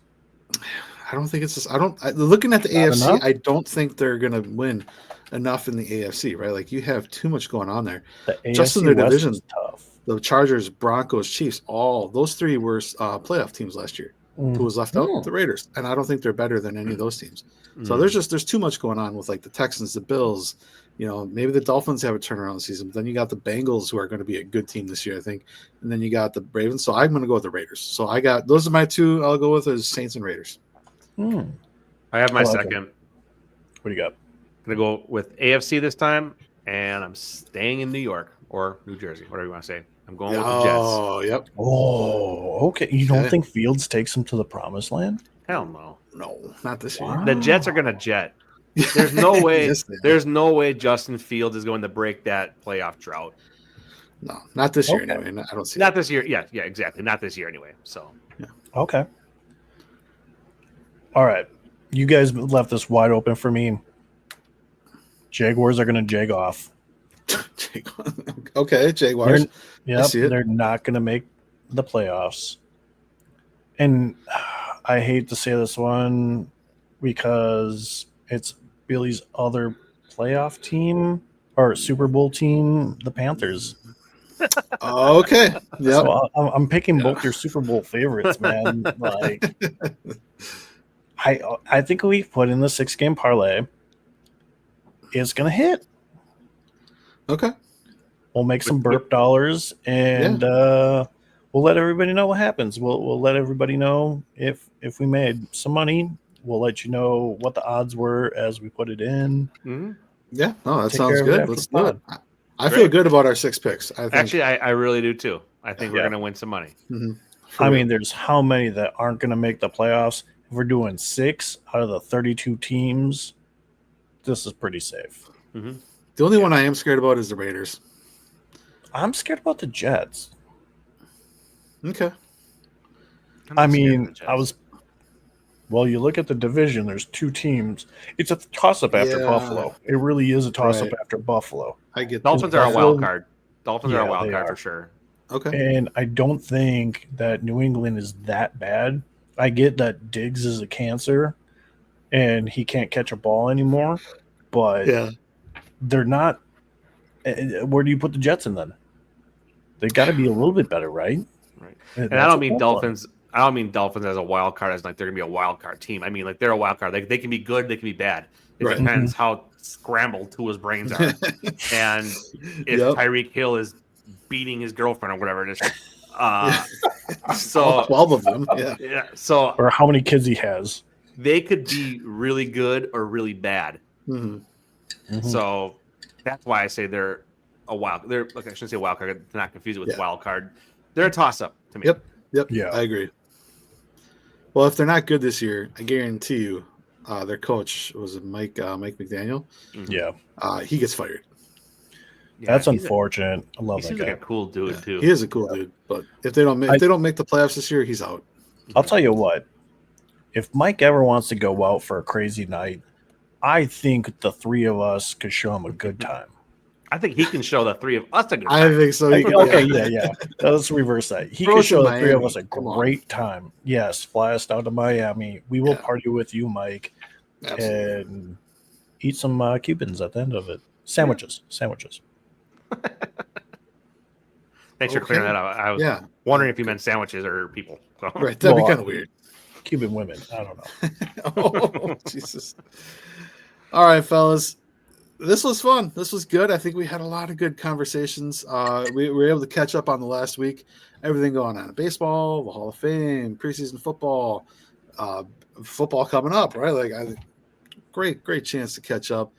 I don't think it's just. Looking at the AFC, enough? I don't think they're going to win enough in the AFC. Right, like you have too much going on there. Just in their division, tough. The Chargers, Broncos, Chiefs, all those 3 were playoff teams last year. Who was left out? The Raiders, and I don't think they're better than any of those teams. So there's too much going on with like the Texans, the Bills. Maybe the Dolphins have a turnaround season. But then you got the Bengals, who are going to be a good team this year, I think. And then you got the Ravens. So I'm going to go with the Raiders. So those are my 2. I'll go with is Saints and Raiders. I have my second. What do you got? I'm going to go with AFC this time, and I'm staying in New York or New Jersey, whatever you want to say. I'm going with the Jets. Oh, yep. Oh, okay. You don't think Fields takes them to the promised land? Hell no. No, not this year. Wow. The Jets are going to jet. There's no way. There's no way Justin Fields is going to break that playoff drought. No, not this year anyway. I don't see. Not this year. Yeah, exactly. Not this year anyway. So. Yeah. Okay. All right, you guys left this wide open for me. Jaguars are going to jag off. Okay, Jaguars. They're not going to make the playoffs. And I hate to say this one because it's Billy's other playoff team or Super Bowl team, the Panthers. Okay. Yeah. So I'm picking both your Super Bowl favorites, man. Like, I think we put in the 6-game parlay. It's gonna hit. Okay. We'll make some burp dollars, and we'll let everybody know what happens. We'll let everybody know if we made some money. We'll let you know what the odds were as we put it in. Mm-hmm. Yeah, no, that sounds good. Let's do it. I feel good about our 6 picks. Actually, I really do too. I think we're going to win some money. Mm-hmm. I mean, there's how many that aren't going to make the playoffs? If we're doing 6 out of the 32 teams, this is pretty safe. Mm-hmm. The only one I am scared about is the Raiders. I'm scared about the Jets. Okay. I mean, well, you look at the division, there's 2 teams. It's a toss-up after Buffalo. It really is a toss-up after Buffalo. I get Dolphins are a wild card. Dolphins are a wild card for sure. Okay. And I don't think that New England is that bad. I get that Diggs is a cancer and he can't catch a ball anymore, but they're not. Where do you put the Jets in then? They got to be a little bit better, right? Right. And I don't mean Dolphins. I don't mean Dolphins as a wild card, as like they're gonna be a wild card team. I mean like they're a wild card. They can be good, they can be bad. It depends how scrambled Tua's brains are, and if Tyreek Hill is beating his girlfriend or whatever it is. All 12 of them. Yeah. Yeah. So or how many kids he has. they could be really good or really bad. Mm-hmm. So that's why I say they're a wild. They're like I shouldn't say wild card. To not confuse it with wild card. They're a toss up to me. Yep. Yeah. I agree. Well, if they're not good this year, I guarantee you, their coach was Mike McDaniel. Yeah. He gets fired. Yeah, That's unfortunate. I love he that seems guy. like a cool dude too. He is a cool dude, but if they don't make the playoffs this year, he's out. I'll tell you what. If Mike ever wants to go out for a crazy night, I think the three of us could show him a good time. I think he can show the three of us a good I time. think so. Yeah. Let's reverse that. He could show the three of us a great time. Yes, fly us down to Miami. We will party with you, Mike, and eat some Cubans at the end of it. Sandwiches. Thanks for clearing that up. I was wondering if you meant sandwiches or people. So. Right, that'd be kind of weird. Cuban women. I don't know. Oh, Jesus. All right, fellas. This was fun. This was good. I think we had a lot of good conversations. We were able to catch up on the last week. Everything going on in baseball, the Hall of Fame, preseason football, football coming up, right? Like, great chance to catch up.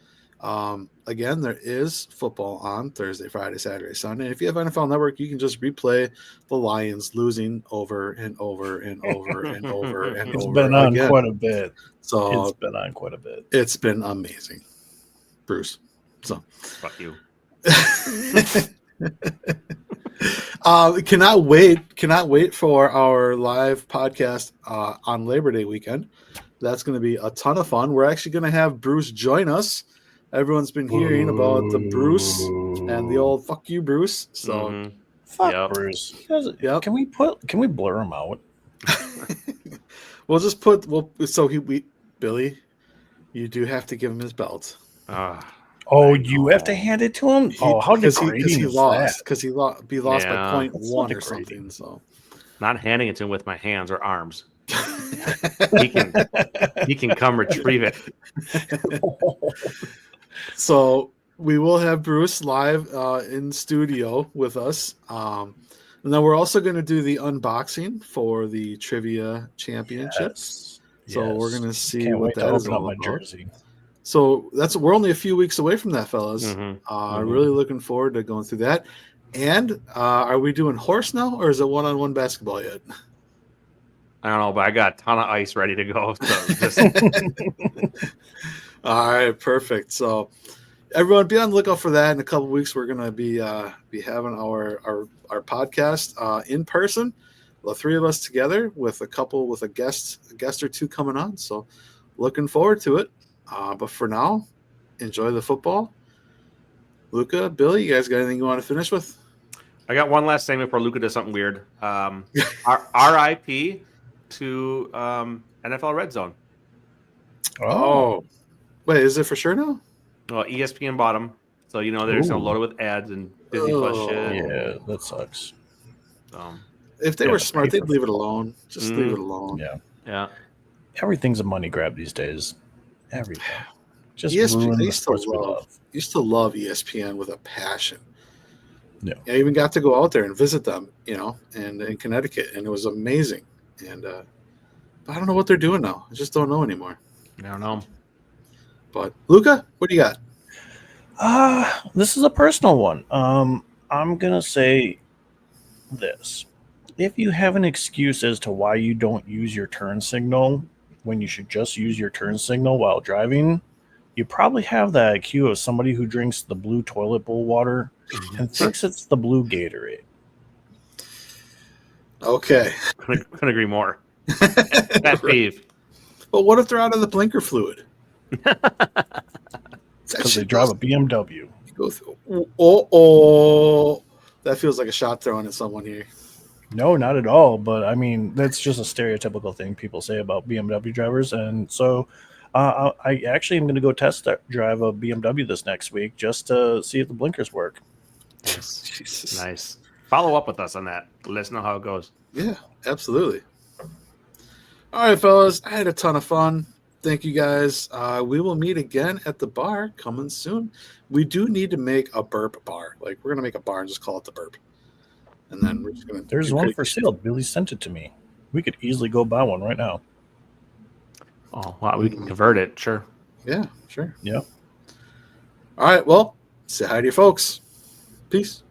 Again, there is football on Thursday, Friday, Saturday, Sunday. And if you have NFL Network, you can just replay the Lions losing over and over and over and over and it's over. Been on again. quite a bit. So it's been on quite a bit. It's been amazing, Bruce. So fuck you. Cannot wait for our live podcast on Labor Day weekend. That's going to be a ton of fun. We're actually going to have Bruce join us. Everyone's been hearing about the Bruce and the old "fuck you, Bruce." So fuck Bruce. Can we blur him out? We'll just Billy, you do have to give him his belt. You have to hand it to him? How degrading is that? Because he lost by 0.1 or something. So not handing it to him with my hands or arms. he can come retrieve it. So we will have Bruce live in studio with us. And then we're also going to do the unboxing for the Trivia Championships. So we're going to see what that is all about. Jersey. So we're only a few weeks away from that, fellas. Really looking forward to going through that. And are we doing horse now, or is it one-on-one basketball yet? I don't know, but I got a ton of ice ready to go. So all right, perfect. So everyone, be on the lookout for that. In a couple of weeks, we're going to be having our podcast in person, the three of us together with a guest or two coming on. So looking forward to it. But for now, enjoy the football. Luca, Billy, you guys got anything you want to finish with? I got one last thing before Luca does something weird. RIP to NFL Red Zone. Oh, wait, is it for sure now? Well, ESPN bought them, so they're just gonna load it with ads and Disney Plus shit. Yeah, that sucks. If they were smart, they'd leave it alone. Just leave it alone. Yeah. Everything's a money grab these days. Everything. Just ESPN. I used to love ESPN with a passion. Yeah. I even got to go out there and visit them, and in Connecticut, and it was amazing. And but I don't know what they're doing now. I just don't know anymore. I don't know. But Luca, what do you got? This is a personal one. I'm gonna say this. If you have an excuse as to why you don't use your turn signal when you should just use your turn signal while driving, you probably have the IQ of somebody who drinks the blue toilet bowl water and thinks it's the blue Gatorade. Okay. Couldn't agree more. That peeve. But what if they're out of the blinker fluid? Because they drive a BMW. Go through. That feels like a shot thrown at someone here. No, not at all. But I mean, that's just a stereotypical thing people say about BMW drivers. And so I actually am going to go test drive a BMW this next week just to see if the blinkers work. Jesus. Nice. Follow up with us on that. Let us know how it goes. Yeah, absolutely. All right, fellas. I had a ton of fun. Thank you, guys. We will meet again at the bar coming soon. We do need to make a Burp bar. Like, we're going to make a bar and just call it the Burp. and then we're just gonna. There's one for sale. Billy sent it to me. We could easily go buy one right now. Oh, wow, we can convert it. Sure. Yeah, sure. Yeah. All right. Well, say hi to your folks. Peace.